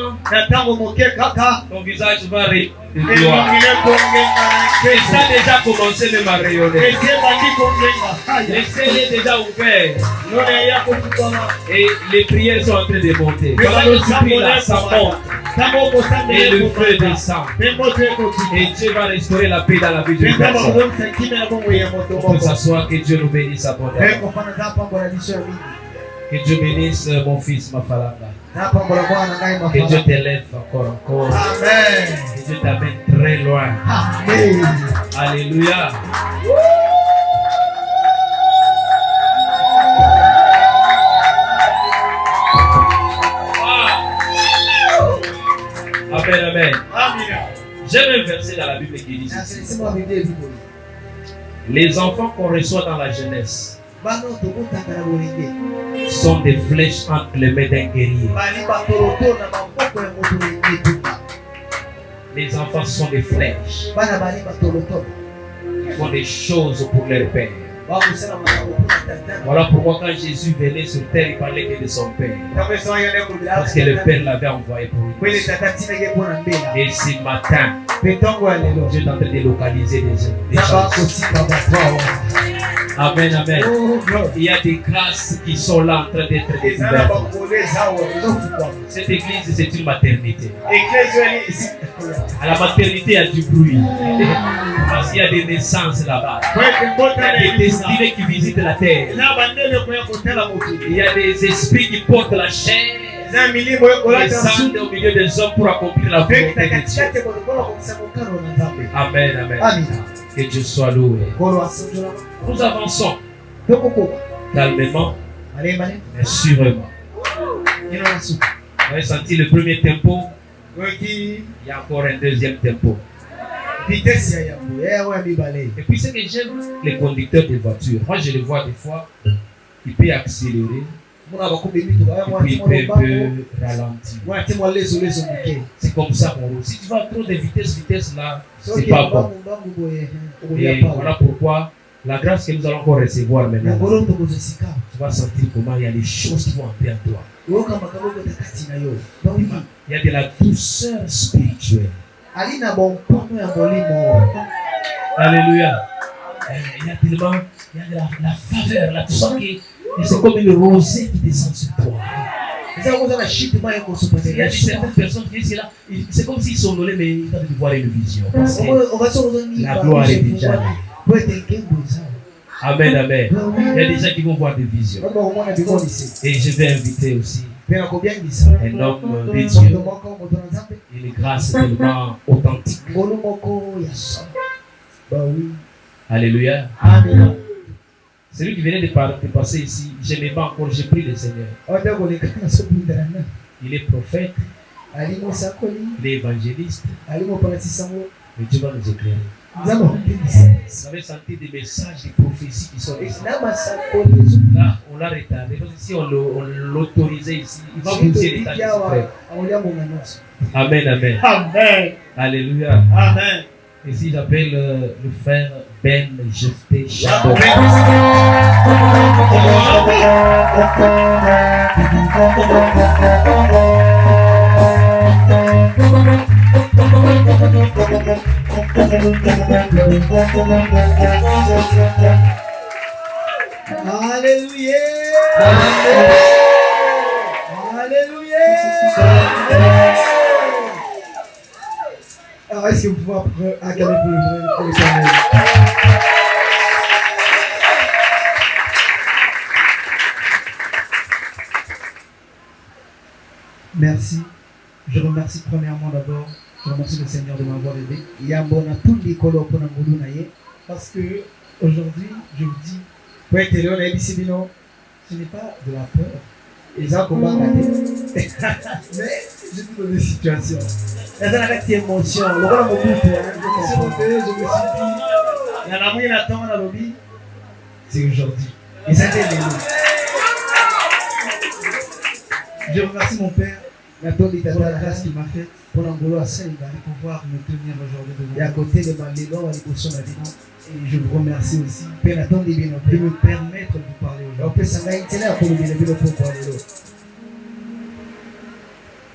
ton visage va rayonner de gloire. Et ça a déjà commencé même à rayonner. Les ciels est déjà ouvert. Et les prières sont en train de monter. Voilà le esprit là, ça monte. Et le feu descend. Et Dieu va restaurer la paix dans la vie de personne. On peut s'asseoir, que Dieu nous bénisse abondamment. Que Dieu bénisse mon fils Mafalanga. Que Dieu t'élève encore. Amen. Que Dieu t'amène très loin. Amen. Alléluia. Amen, amen. J'aime un verset dans la Bible qui dit ceci. Les enfants qu'on reçoit dans la jeunesse sont des flèches entre les mains d'un guerrier. Les enfants sont des flèches. Ils font des choses pour leur père. Voilà pourquoi quand Jésus venait sur terre, il parlait que de son père. Parce que le père l'avait envoyé pour lui. Et ce matin, Dieu est en train de localiser des choses. Amen, amen. Il y a des grâces qui sont là en train d'être découvertes. Cette église, c'est une maternité. À la maternité, il y a du bruit. Parce qu'il y a des naissances là-bas. Il y a des destinées qui visitent la terre. Il y a des esprits qui portent la chair. Ils descendent au milieu des hommes pour accomplir la volonté de Dieu. Amen, amen. Que Dieu soit loué. Nous avançons calmement, mais sûrement. Vous avez senti le premier tempo. Il y a encore un deuxième tempo. Et puis ce que j'aime, les conducteurs de voitures. Moi je les vois des fois, il peut accélérer. Et puis il peut ralentir. C'est comme ça qu'on roule. Si tu vas à trop de vitesse là, c'est pas bon. Et voilà pourquoi la grâce que nous allons encore recevoir maintenant, tu vas sentir comment il y a des choses qui vont entrer en toi. Il y a de la douceur spirituelle. Alléluia. Il y a tellement, il y a de la faveur là, tu sens que c'est comme une rosée qui descend sur toi. Il y a certaines personnes qui disent là, c'est comme s'ils sont donnés, mais ils doivent voir une vision. Parce que la gloire est déjà là. Amen, amen. Il y a des gens qui vont voir des visions. Et je vais inviter aussi un homme de Dieu, une grâce tellement authentique. Alléluia. Amen. Celui qui venait de passer ici, je n'ai pas encore, j'ai pris le Seigneur. Il est prophète, il est évangéliste, mais Dieu va nous éclairer. Vous avez senti des messages, des prophéties qui sont ici. Là, on l'a retardé. Parce que si on l'autorisait ici, il va vous dire l'état de ses frères. Amen, amen. Amen. Alléluia. Amen. Ici, j'appelle le frère Ben Jephté Chadot. Alléluia. Alléluia. Alors, est-ce que vous pouvez acclamer pour l'Éternel? Merci. Je remercie premièrement d'abord, je remercie le Seigneur de m'avoir aidé. Parce que aujourd'hui, je vous dis, ce n'est pas de la peur. Mais je suis dans des situations. Je me suis dit, c'est aujourd'hui. Et ça t'est venu. Je remercie mon Père pour la grâce qu'il m'a faite pour pouvoir me tenir aujourd'hui devant. Et à côté de ma légo, et je vous remercie aussi de me permettre de vous parler aujourd'hui.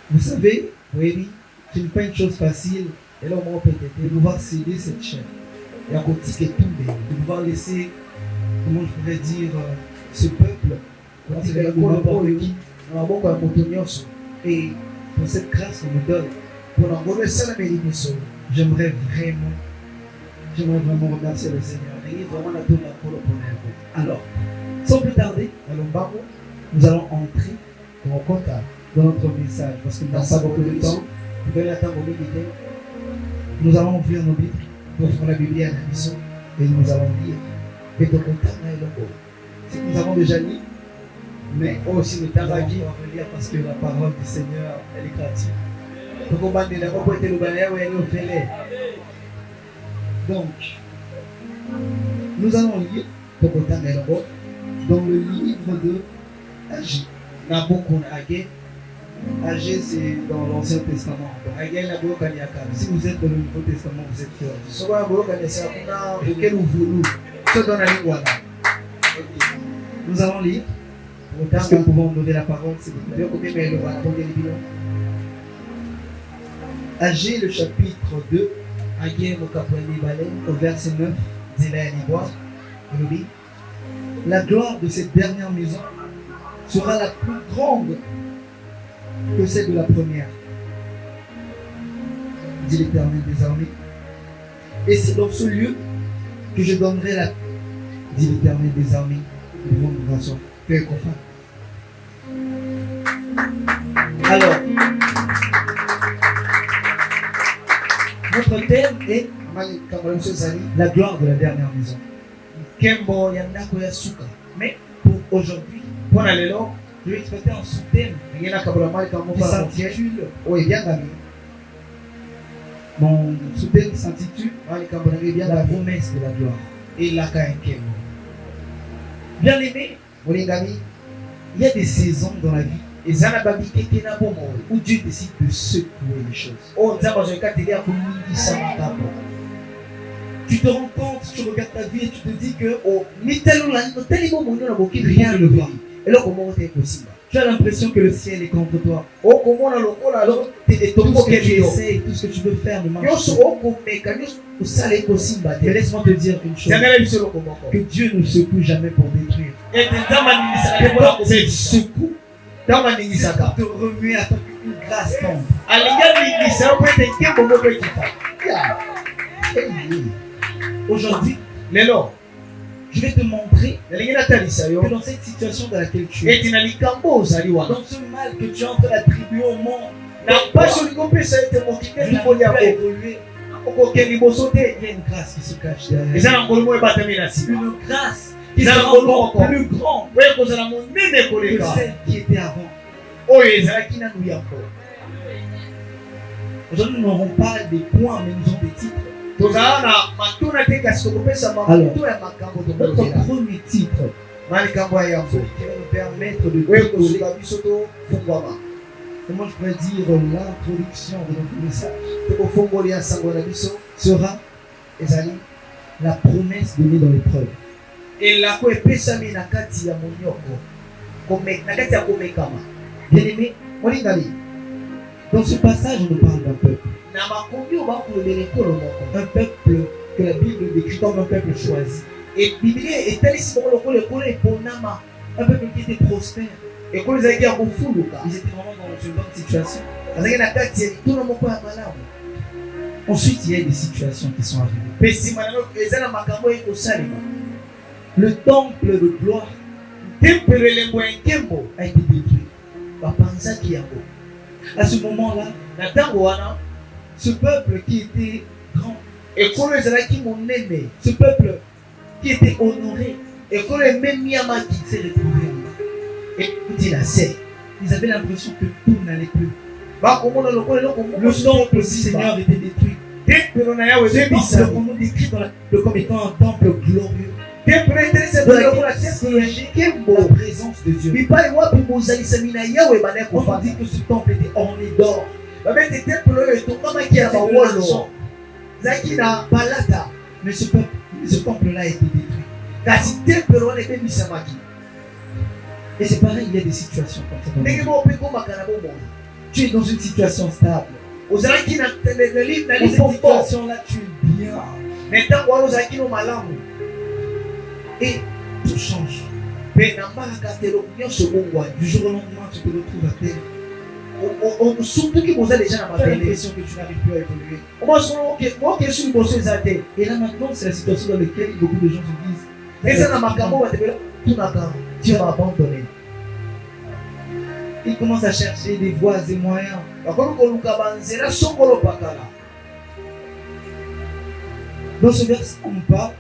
Vous savez, oui, ce n'est pas une chose facile et là, on va peut-être de pouvoir céder cette chaîne. Et à côté de tout, de pouvoir laisser, comment je pourrais dire, ce peuple, et pour cette grâce qu'on me donne, j'aimerais vraiment remercier le Seigneur. Alors, sans plus tarder, nous allons entrer dans notre message parce que nous n'avons pas beaucoup de temps. Nous allons ouvrir nos Bibles, nous ferons la Bible à la mission et nous allons lire. Nous avons déjà lu, mais aussi le temps à lire parce que la parole du Seigneur, elle est gratuite. Donc, nous allons lire dans le livre de Agé. Agé, c'est dans l'Ancien Testament. Si vous êtes dans le Nouveau Testament, vous êtes nous allons lire. Est-ce que nous pouvons donner la parole, s'il vous plaît? Agé, le chapitre 2, au verset 9, la gloire de cette dernière maison sera la plus grande que celle de la première, dit l'Éternel des armées. Et c'est dans ce lieu que je donnerai la, dit l'Éternel des armées, devant nous rasseoir. Père confin. Alors, notre thème est la gloire de la dernière maison. Mais pour aujourd'hui, pour aller là, je vais exploiter un sous-thème qui s'intitule mon sous-thème s'intitule la promesse de la gloire. Et la bien aimé, il y a des saisons dans la vie où Dieu décide de secouer les choses. Tu te rends compte, tu regardes ta vie et tu te dis que rien ne va. Et là, comment c'est possible? Tu as l'impression que le ciel est contre toi. Tout ce que tu essaies, tout ce que tu veux faire ne marche pas. Mais laisse-moi te dire une chose, que Dieu ne secoue jamais pour détruire. Il secoue pour te remuer afin qu'une grâce tombe. Aujourd'hui, je vais te montrer que dans cette situation dans laquelle tu es, dans ce mal que tu es en train d'attribuer au monde, je n'arrive pas à évoluer. Il y a une grâce qui se cache derrière. Une grâce qui sera encore plus grande que celle qui était avant. Aujourd'hui, nous n'aurons pas des points, mais nous avons des titres. Alors, notre premier titre qui va nous permettre de comment je pourrais dire l'introduction de notre message sera la promesse donnée dans l'épreuve. Bien aimé, dans ce passage, on nous parle d'un peuple. Un peuple que la Bible décrit comme un peuple choisi. Et un peuple qui était prospère. Ils étaient vraiment dans une bonne situation. Ensuite, il y a des situations qui sont arrivées. Le temple de gloire a été détruit. À ce moment-là, ce peuple qui était grand, ce peuple qui était honoré, s'est retrouvé. Et ils avaient l'impression que tout n'allait plus. Le temple du Seigneur était détruit. Ce temple qu'on nous décrit comme étant un temple glorieux. La présence de Dieu. On dit que ce temple était orné d'or. Mais ce temple-là a été détruit. Et c'est pareil, il y a des situations comme ça. Tu es dans une situation stable. Dans cette situation-là, tu es bien. Et tout change. Du jour au lendemain, tu te retrouves à terre. Tu as l'impression que tu n'arrives plus à évoluer. Et là maintenant, c'est la situation dans laquelle beaucoup de gens se disent Dieu m'a abandonné. Ils commencent à chercher des voies et moyens. Dans ce verset, on nous parle.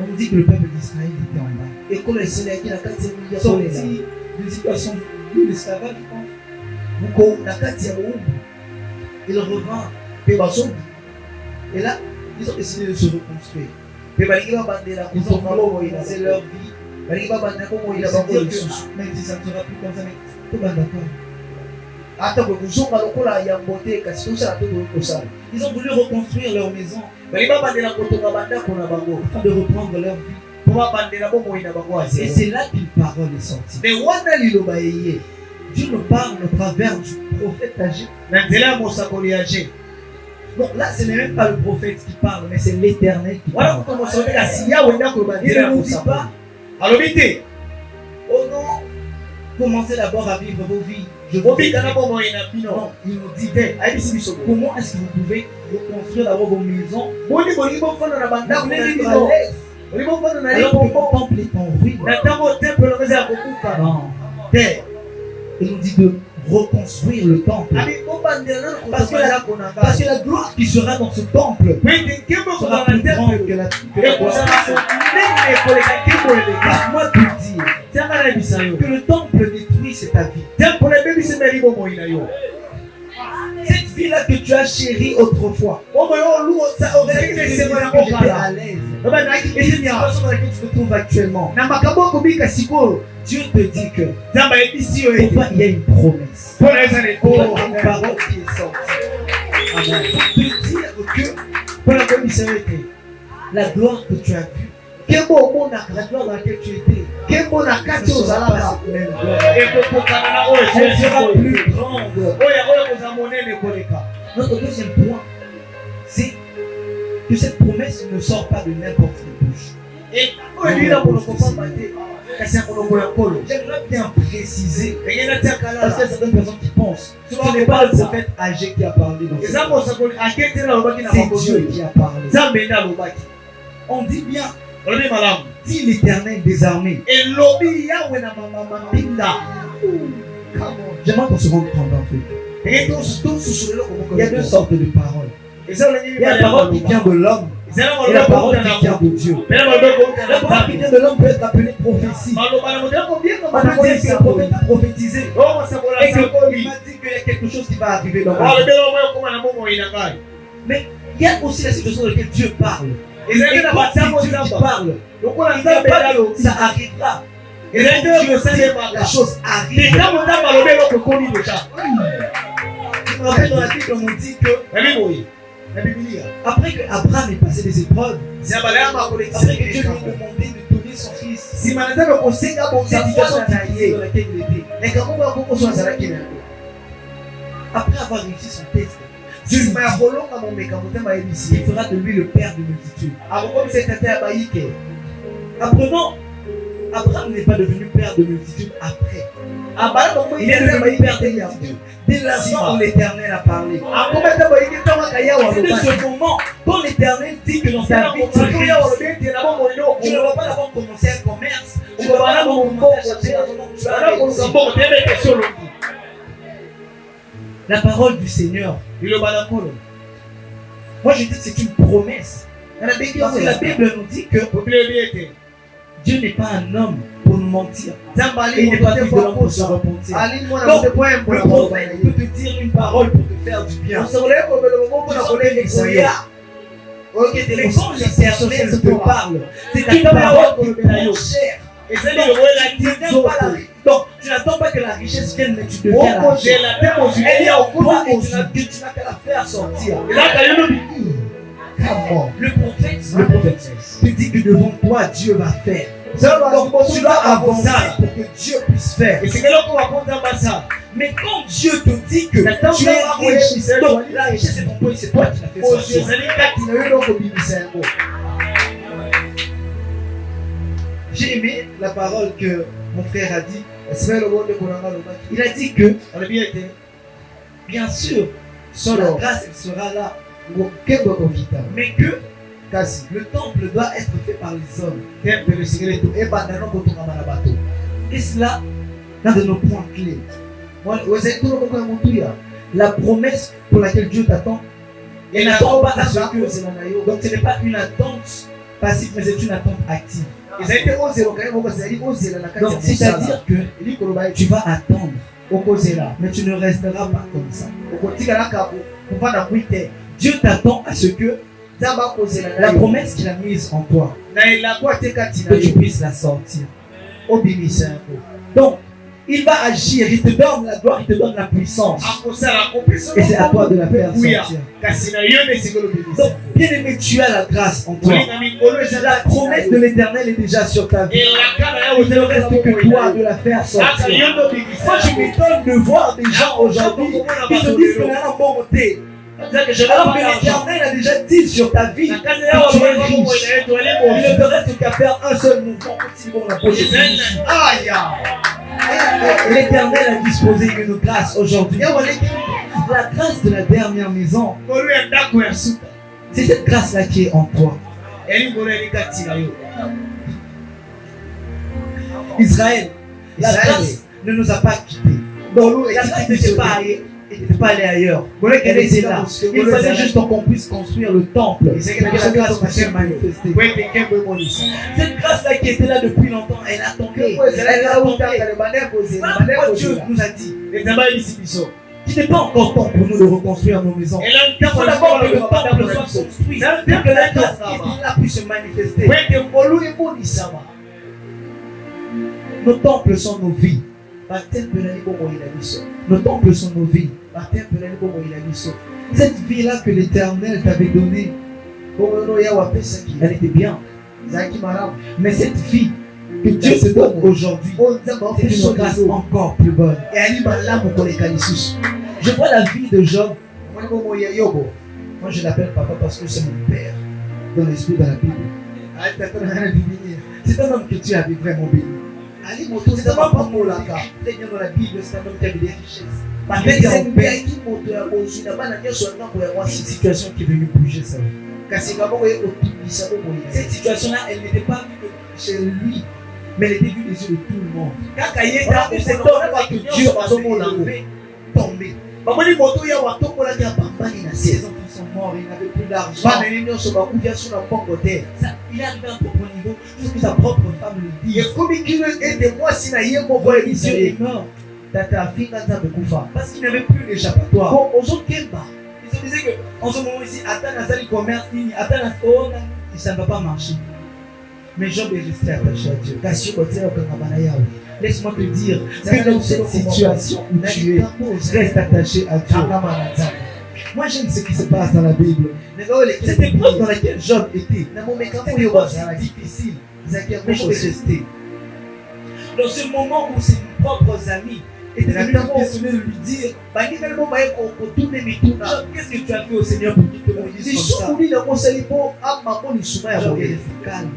On dit que le peuple d'Israël était en bas. Sorti d'une situation de l'esclavage, je pense. Il revint. Et là, ils ont décidé de se reconstruire. Ils ont commencé leur vie. Même si ça ne sera plus comme ça, mais tout va d'accord. Ils ont voulu reconstruire leur maison afin de reprendre leur vie. Et c'est là qu'une parole est sortie. Dieu nous parle au travers du prophète âgé. Bon, là, ce n'est même pas le prophète qui parle, mais c'est l'Éternel qui parle. Il ne nous dit pas, oh non, commencez d'abord à vivre vos vies. Non, il nous dit, comment est-ce que vous pouvez reconstruire d'abord vos maisons? Vous voulez vivre à l'aise. Alors que le temple est en ruine. Non. Il nous dit de reconstruire le temple. Parce que la gloire qui sera dans ce temple sera plus grande que la gloire. Moi te dire que le temple détruit, c'est ta vie. Cette vie-là que tu as chérie autrefois, j'étais à l'aise. Et cette situation dans laquelle tu te trouves actuellement, Dieu te dit que pour toi il y a une promesse. Pour toi, une parole qui est sortie. Amen. Pour te dire que la gloire que tu as vue, la gloire dans laquelle tu étais, elle sera plus grande. Notre deuxième point, c'est que cette promesse ne sort pas de n'importe quelle bouche. J'aimerais bien préciser, parce qu'il y a certaines personnes qui pensent que ce n'est pas le prophète âgé qui a parlé dans c'est Dieu qui a parlé. On dit bien, dit l'Éternel des armées. J'aimerais qu'on se rende compte d'un truc. Il y a deux sortes de paroles. Il y a la parole qui vient de l'homme et la parole qui vient de Dieu. La parole qui vient de l'homme peut être appelée prophétie. On peut dire que le prophète a prophétisé et qu'il m'a dit qu'il y a quelque chose qui va arriver dans ma vie. Mais il y a aussi la situation dans laquelle Dieu parle. Et quand Dieu parle, il n'y a pas de ça arrivera. Et Dieu sait la chose arrive. Je me rappelle dans la Bible, on nous dit que après que Abraham est passé des épreuves, après que Dieu lui a demandé de donner son fils, cette situation difficile dans laquelle il était, après avoir réussi son test, Dieu il fera de lui le père de multitudes. Abraham n'est pas devenu père de multitude après. Il est devenu père de multitude dès l'instant où l'Éternel a parlé. C'est de ce moment dont l'Éternel dit que dans ta vie, tu ne vas pas d'abord commencer un commerce. Tu ne vas pas d'abord commencer à chercher l'argent. La parole du Seigneur. Moi je dis que c'est une promesse. Parce que la Bible nous dit que Dieu n'est pas un homme pour nous mentir. Et il n'est pas fait de l'homme pour se repentir. Donc, le prophète peut te dire une parole pour te faire du bien. Mais quand l'Éternel te parle, c'est une parole qui te rend cher. Donc, tu n'attends pas que la richesse vienne, mais tu deviens la richesse. Elle est en toi et tu n'as qu'à la faire sortir. Le prophète te dit que devant toi, Dieu va faire. Donc, tu dois avancer pour que Dieu puisse faire. Mais quand Dieu te dit que tu es riche, donc la richesse est ton point, c'est toi qui l'as fait sortir. J'ai aimé la parole que mon frère a dit. Il a dit que, bien sûr, la grâce elle sera là. Mais que le temple doit être fait par les hommes. Et cela, l'un de nos points clés. La promesse pour laquelle Dieu t'attend, elle n'attend pas à ce que. Donc ce n'est pas une attente passive, mais c'est une attente active. Donc c'est-à-dire que tu vas attendre, mais tu ne resteras pas comme ça. Dieu t'attend à ce que la promesse qu'il a mise en toi, que tu puisses la sortir. Donc, il va agir, il te donne la gloire, il te donne la puissance. Et c'est à toi de la faire sortir. Donc, bien aimé, tu as la grâce en toi. La promesse de l'Éternel est déjà sur ta vie. Il ne reste que toi de la faire sortir. Moi, je m'étonne de voir des gens aujourd'hui qui se disent que là, en bon côté. Alors que l'Éternel a déjà dit sur ta vie que tu es riche. Il ne te reste qu'à faire un seul mouvement aussi bon la prochaine. L'Éternel a disposé une grâce aujourd'hui. La grâce de la dernière maison. C'est cette grâce-là qui est en toi. Israël, la grâce ne nous a pas quittés. La grâce n'était pas allée ailleurs. Elle était là. Il fallait juste qu'on puisse construire le temple. Et la grâce puisse se manifester. Cette grâce-là qui était là depuis longtemps, elle attendait. Elle attendait. Voilà pourquoi Dieu nous a dit. Il n'est pas encore temps pour nous de reconstruire nos maisons. Il faut d'abord que le temple soit construit. Pour que la grâce qui est là puisse se manifester. Nos temples sont nos vies. Nos temples sont nos vies. Cette vie-là que l'Éternel t'avait donnée, elle était bien. Mais cette vie que Dieu te donne aujourd'hui, c'est une grâce encore plus bonne. Je vois la vie de Job. Moi je l'appelle papa parce que c'est mon père dans l'esprit de la Bible. C'est un homme que Dieu avait vraiment béni. C'est un homme pour la carte. Très bien dans la Bible, c'est un homme qui avait des richesses. C'est une situation qui est venue bouger sa vie. Cette situation-là, elle n'était pas vue chez lui, mais elle était vue des yeux de tout le monde. C'est homme que Dieu a tombé. Ses enfants sont morts, il n'avait plus d'argent. Il est arrivé à un propre niveau, jusqu'à sa propre femme le dit. Dieu est mort. Parce qu'il n'avait plus d'échappatoire. Il se disait qu'en ce moment ici, commerce, ça ne va pas marcher. Mais Job est resté attaché à Dieu. Laisse-moi te dire que dans cette situation où tu es, reste attaché à Dieu. Moi j'aime ce qui se passe dans la Bible. Cette épreuve dans laquelle Job était, c'est difficile. Mais je vais rester. Dans ce moment où ses propres amis étaient venus questionner de lui dire Job, qu'est-ce que tu as fait au Seigneur pour qu'il te maudisse comme ça? Job est resté calme.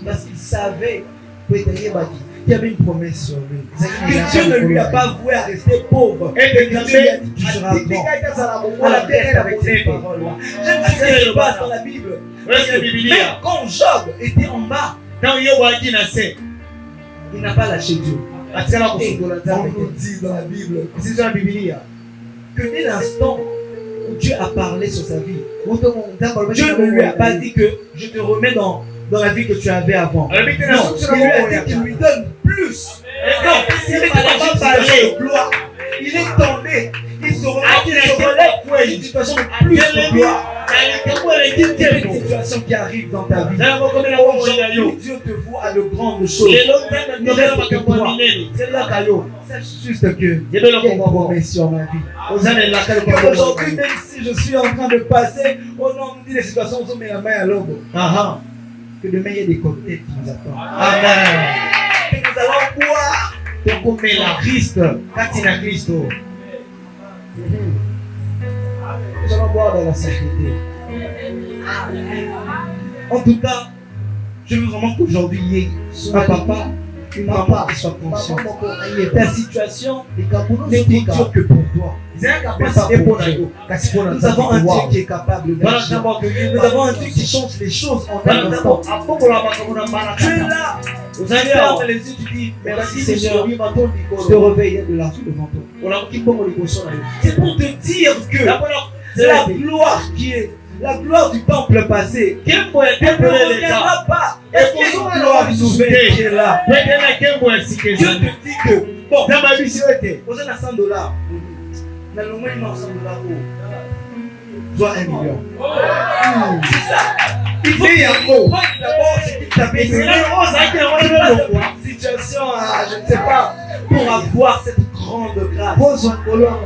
Parce qu'il savait Il y avait une promesse sur lui. Que Dieu ne lui a pas voué à rester pauvre. Et que Dieu lui a dit tu seras grand. À la tête avec ces paroles-là. J'aime ce qui se passe dans la Bible. Même quand Job était en bas, il n'a pas lâché Dieu. Et on nous dit dans la Bible, c'est dans la Bible, que dès l'instant où Dieu a parlé sur sa vie, Dieu ne lui a pas dit que je te remets dans la vie que tu avais avant. Non, il lui a dit qu'il lui donne plus. Non, il était dans une situation de gloire. Il est tombé. Il se relève pour une situation de plus de gloire. Il y a une situation qui arrive dans ta vie. Aujourd'hui, Dieu te voit à de grandes choses. Ne reste que toi. C'est là qu'Ayo. Sache juste que il y a une promesse sur ma vie. Aujourd'hui, même si je suis en train de passer, on nous dit les situations, on met la main à l'ombre. Que demain il y a des cocktails qui nous attendent. Amen. Que nous allons boire. Donc Christ, Katina Christo. Nous allons boire dans la sainteté. En tout cas, je veux vraiment qu'aujourd'hui il y ait un papa, une maman qui soit consciente. Ta situation n'est dure que pour toi. Nous avons un Dieu qui est capable d'agir. Nous avons un Dieu qui change les choses en un instant. Tu es là. Vous allez fermer les yeux, tu dis merci Seigneur. Je te réveille de l'argent devant toi. C'est pour te dire que la gloire qui est la gloire du temple passé, elle ne reviendra pas. Est-ce qu'il y a une gloire nouvelle qui est là? Dieu te dit que, bon, dans ma vie, vous avez $100. Dans le moment où il m'a $100, soit 1 million. C'est ça. Il faut comprendre d'abord ce qu'il t'avait dit. C'est une situation, je ne sais pas, pour avoir cette grande grâce. Pose un colon.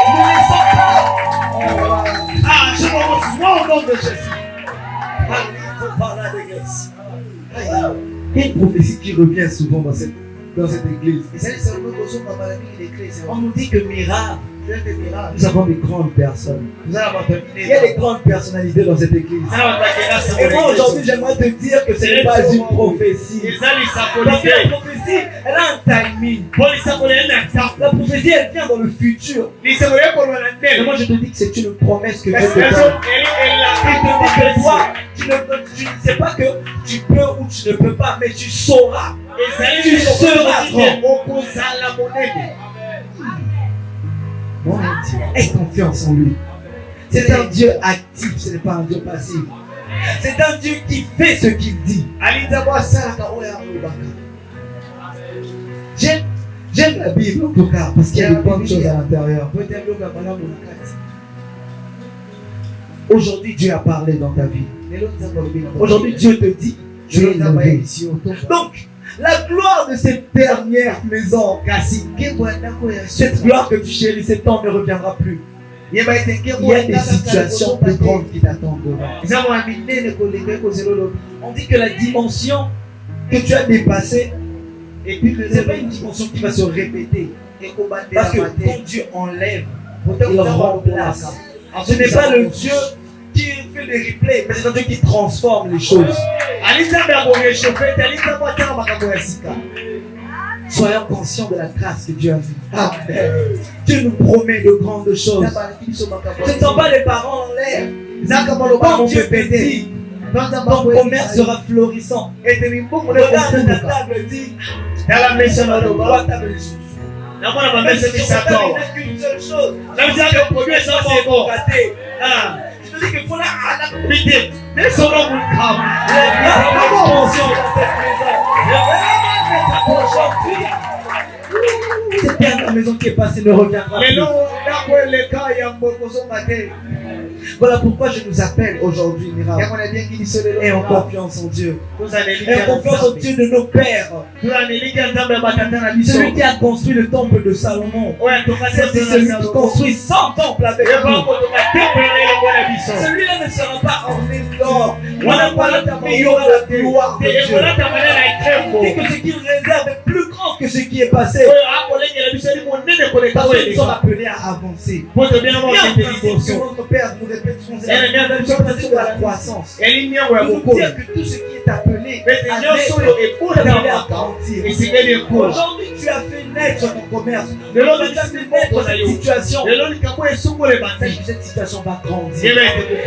Ne laissons pas. Je commence moi au nom de Jésus. Il y a une prophétie qui revient souvent dans cette église. On nous dit que miracle. Nous avons des grandes personnes. Il y a des grandes personnalités dans cette église. Et moi aujourd'hui j'aimerais te dire que ce n'est pas une prophétie. Parce que la prophétie, elle a un timing. La prophétie, elle vient dans le futur. Mais moi je te dis que c'est une promesse que Dieu te donne. Il te dit que toi, tu ne sais pas que tu peux ou tu ne peux pas, mais tu sauras. Tu seras grand. Aie confiance en lui. C'est un Dieu actif, ce n'est pas un Dieu passif. C'est un Dieu qui fait ce qu'il dit. J'aime la Bible en tout cas parce qu'il y a de bonnes choses à l'intérieur. Aujourd'hui, Dieu a parlé dans ta vie. Aujourd'hui, Dieu te dit, tu es élevé. Donc, la gloire de cette dernière maison, cette gloire que tu chéris, cet temps ne reviendra plus. Il y a des situations plus grandes qui t'attendent devant. On dit que la dimension que tu as dépassée, et puis ce n'est pas une dimension qui va se répéter. Parce que quand Dieu enlève, il remplace. Ce n'est pas le Dieu qui fait des replays, mais c'est un Dieu qui transforme les choses. Soyons conscients de la grâce que Dieu a vue. Amen. Dieu nous promet de grandes choses. Ce ne sont pas les parents en l'air. Quand Dieu te dit, ton commerce sera florissant. Regarde ta table, dit, dans la maison de roi, table de sous. Qu'une seule chose. Ça veut dire que le produit est sans bon. Je te dis qu'il faut la vite. Mais son nom vous calme. La expansion dans cette maison. Aujourd'hui, cette dernière maison qui est passée ne reviendra plus. Voilà pourquoi je nous appelle aujourd'hui, Miracle. Et en confiance en Dieu. Et en confiance au Dieu de nos pères. Celui qui a construit le temple de Salomon. C'est celui qui construit 100 temples avec nous. Celui-là ne sera pas orné d'or. Mais il y aura la gloire de Dieu. Et que ce qu'il réserve est plus grand que ce qui est passé. Parce que nous sommes appelés à avancer. Bien que notre Père nous répète sur la croissance. Pour nous dire que tout ce qui est appelé à grandir. Aujourd'hui, tu as fait naître ton commerce. Aujourd'hui, tu as fait naître cette situation. Cette situation va grandir.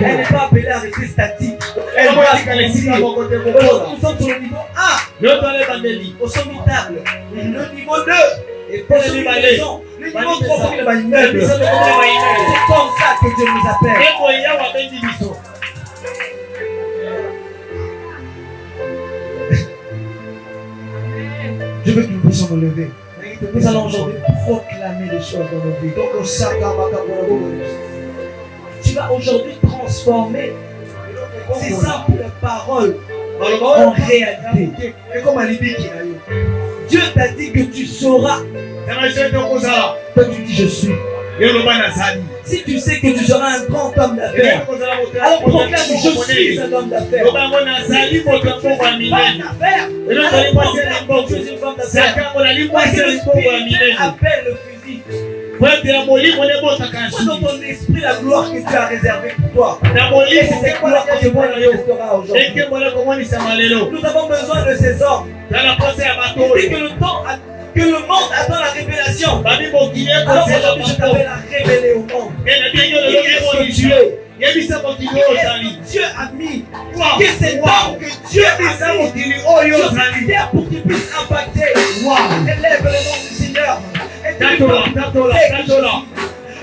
Elle n'est pas appelée à rester statique. Elle va grandir. Aujourd'hui, nous sommes sur le niveau 1. Au sommitable. Le niveau 2. Et pour le niveau 3, le immeuble. C'est comme ça que Dieu nous appelle. Je veux que nous puissions nous lever. Nous allons aujourd'hui proclamer des choses dans nos vies. Tu vas aujourd'hui transformer ces simples paroles en réalité. Et comme Alibi qui a eu. Dieu t'a dit que tu sauras. Toi tu dis je suis. Si tu sais que tu seras un grand homme d'affaires, alors proclame je suis un homme d'affaires. Appelle le fusil. Dans ton esprit la gloire que tu as réservée pour toi. Et c'est quoi la gloire que tu restera aujourd'hui? Nous avons besoin de ces hommes. Il dit que le monde attend la révélation. Alors aujourd'hui je t'appelle à révéler au monde. Dieu a mis que cet homme que Dieu a mis sur cette terre pour qu'il puisse impacter. Élève le nom du Seigneur.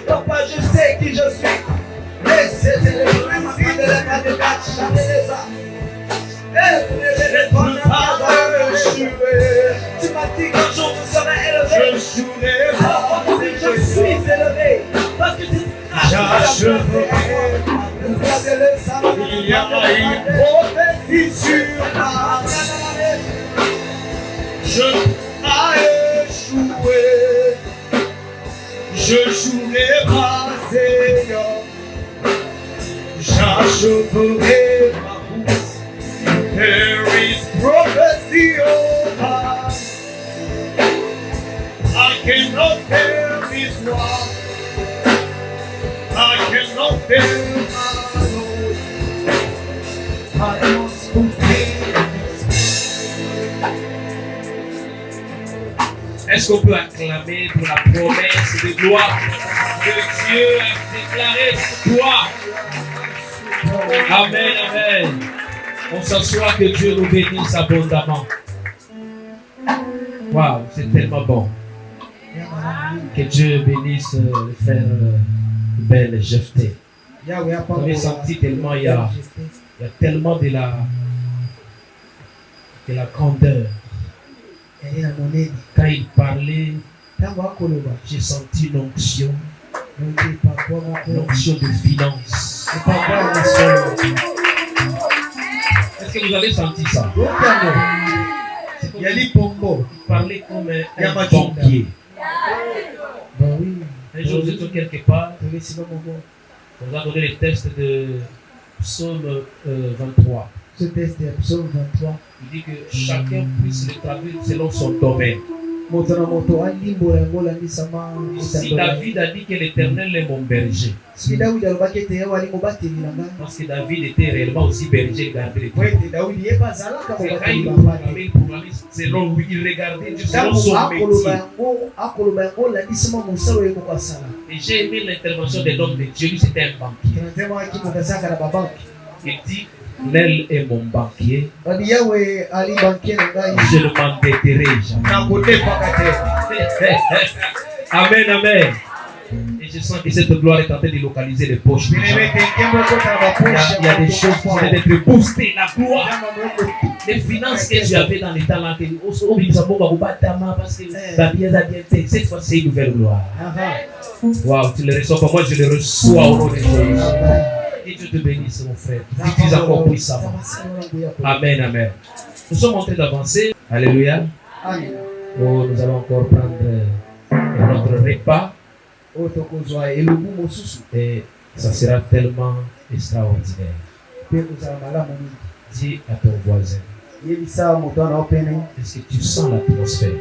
Papa, je sais qui je suis. Et c'était le premier de la de tu m'as dit qu'un jour je serai élevé. Alors aujourd'hui je suis élevé. Parce que c'est grâce à Il y a une prophétie sur ma vie. Je ai échoué. Je jouerai ma Seigneur. J'achèverai ma course. There is prophecy over. I cannot fail this one. I cannot fail my Lord. I must fulfill this. Est-ce qu'on peut acclamer pour la promesse de gloire que Dieu a déclarée sur toi? Amen, amen. On s'assoit, que Dieu nous bénisse abondamment. Waouh, c'est tellement bon. Que Dieu bénisse le frère Ben Jephté. Vous avez senti tellement, il y a tellement de la grandeur. Quand il parlait, j'ai senti une onction de finance. Est-ce que vous avez senti ça? Il y a les pompos. Il parlait comme un banquier. Un jour, vous étiez quelque part. On vous a donné les tests de Psaume 23. Ce test est Psaume 23. Il dit que chacun puisse le traduire selon son domaine. Si David a dit que l'Éternel est mon berger, parce que David était réellement aussi berger, il gardait les troupeaux. C'est quand il proclamait selon lui, il regardait Dieu selon son métier. Et j'ai aimé l'intervention de l'homme de Dieu, lui c'était un banquier. Il dit, l'elle est mon banquier. Je ne m'endetterai jamais. Amen, amen. Et je sens que cette gloire est en train de localiser les poches. Il y a des choses qui sont d'être boostées. La gloire, les finances que tu avais dans l'état là, parce que cette fois c'est une nouvelle gloire. Waouh, tu le reçois pas, moi je le reçois au nom de Jésus. Et Dieu te bénisse, mon frère. Utilise encore puissamment. Amen, amen. Nous sommes en train d'avancer. Alléluia. Oh, nous allons encore prendre notre repas. Et ça sera tellement extraordinaire. Dis à ton voisin. Est-ce que tu sens l'atmosphère?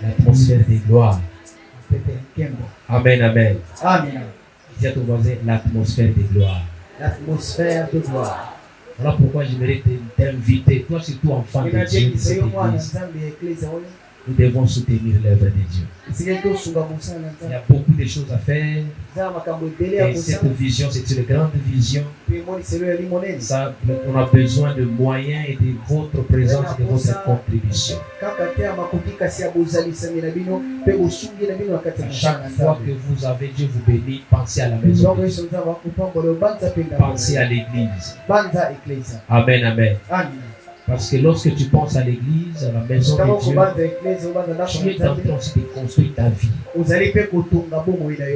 L'atmosphère de gloire. Amen, amen. Amen. Dis à ton voisin, l'atmosphère de gloire. L'atmosphère de gloire. Voilà pourquoi j'aimerais t'inviter, toi surtout enfant de Dieu de cette église. Nous devons soutenir l'œuvre de Dieu. Il y a beaucoup de choses à faire. Et cette vision, c'est une grande vision. Ça, on a besoin de moyens et de votre présence et de votre contribution. Chaque fois que vous avez, Dieu vous bénit, pensez à la maison de Dieu. Pensez à l'église. Amen, amen. Parce que lorsque tu penses à l'église, à la maison de Dieu, tu es en train aussi de construire ta vie d'une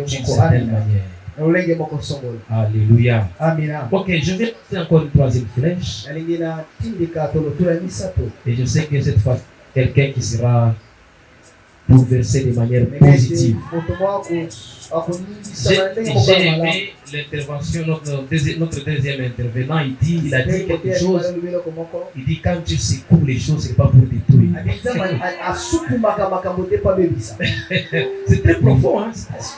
certaine manière. Alléluia. Ok, je vais passer encore une troisième flèche. Et je sais que cette fois, quelqu'un qui sera bouleversé de manière positive. J'ai aimé l'intervention, notre deuxième intervenant, il a dit quelque chose. Il dit quand tu secoues les choses, ce n'est pas pour détruire. C'est très profond, hein?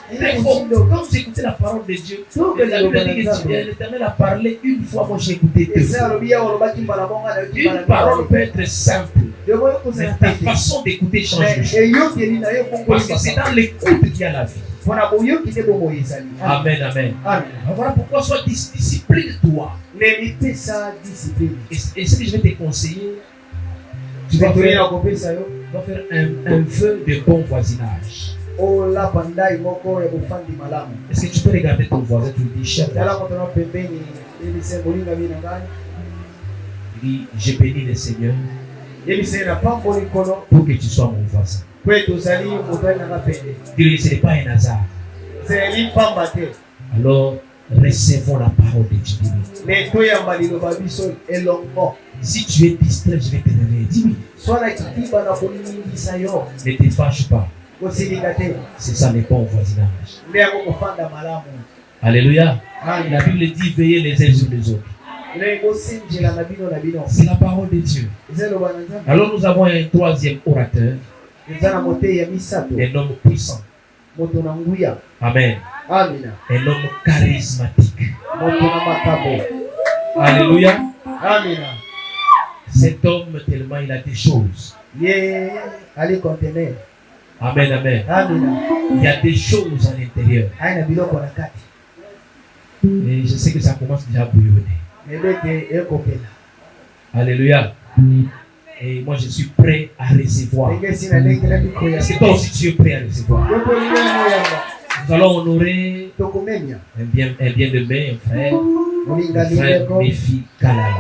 C'est très profond. Quand vous écoutez la parole de Dieu, la Bible dit que l'Éternel a parlé une fois, moi j'ai écouté deux fois. Une parole peut être simple, mais ta façon d'écouter change les choses. Parce que c'est dans l'écoute qu'il y a la vie. Amen, amen. Voilà pourquoi sois discipline-toi. Et ce que je vais te conseiller, tu vas faire un vœu de bon voisinage. Est-ce que tu peux regarder ton voisin, tu lui dis, cher voisin, il dit, je bénis le Seigneur pour que tu sois mon voisin. Dis-lui, ce n'est pas un hasard. Alors, recevons la parole de Dieu. Si tu es distrait, je vais te réveiller. Dis-lui. Ne te fâche pas. C'est ça le bon voisinage. Alléluia. La Bible dit veillez les uns sur les autres. C'est la parole de Dieu. Alors nous avons un troisième orateur. Un homme puissant. Amen. Un homme charismatique. Alléluia. Cet homme, tellement il a des choses. Amen, amen. Il y a des choses à l'intérieur. Et je sais que ça commence déjà à bouillonner. Alléluia. Et moi je suis prêt à recevoir. Est-ce que toi aussi tu es prêt à recevoir? Nous allons honorer un bien de main, un frère Méfi Kalala.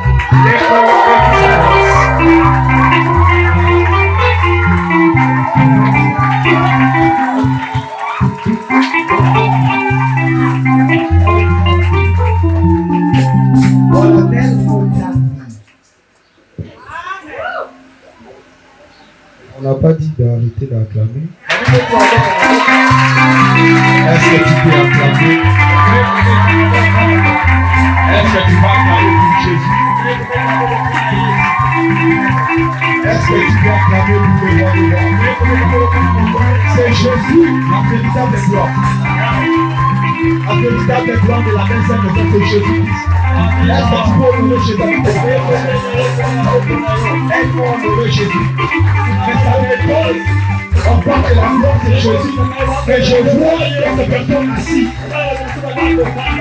On n'a pas dit d'arrêter d'acclamer. Est-ce que tu peux acclamer? Est-ce que tu vas acclamer pour Jésus? Est-ce que tu peux acclamer pour le roi des rois? C'est Jésus, la véritable gloire. La véritable gloire de la maison, c'est Jésus. Est-ce que tu peux honorer Jésus? Aide-moi à honorer Jésus. Mais ça m'étonne. On parle de la gloire de Jésus. Mais je vois cette personne assise.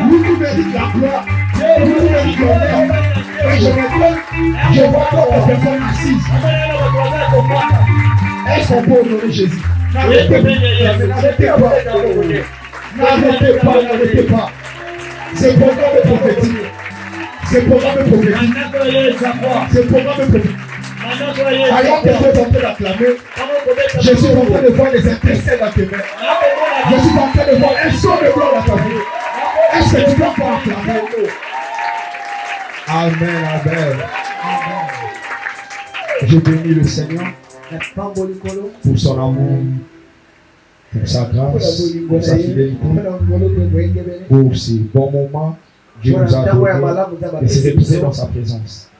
Nous nous méritons la gloire. Nous nous méritons l'honneur. Et je m'étonne. Je vois d'autres personnes assises. Est-ce qu'on peut honorer Jésus? N'arrêtez pas. C'est programme prophétique. C'est programme prophétique. Alors que tu es en train d'acclamer, je suis en train de voir les intercelles à tes mains. Je suis en train de voir un son de gloire à ta vie. Est-ce que tu peux encore acclamer? Amen, amen. Je bénis le Seigneur pour son amour, pour sa grâce, pour sa fidélité, pour ces bons moments. Dieu nous a donné et c'est reposé dans sa présence.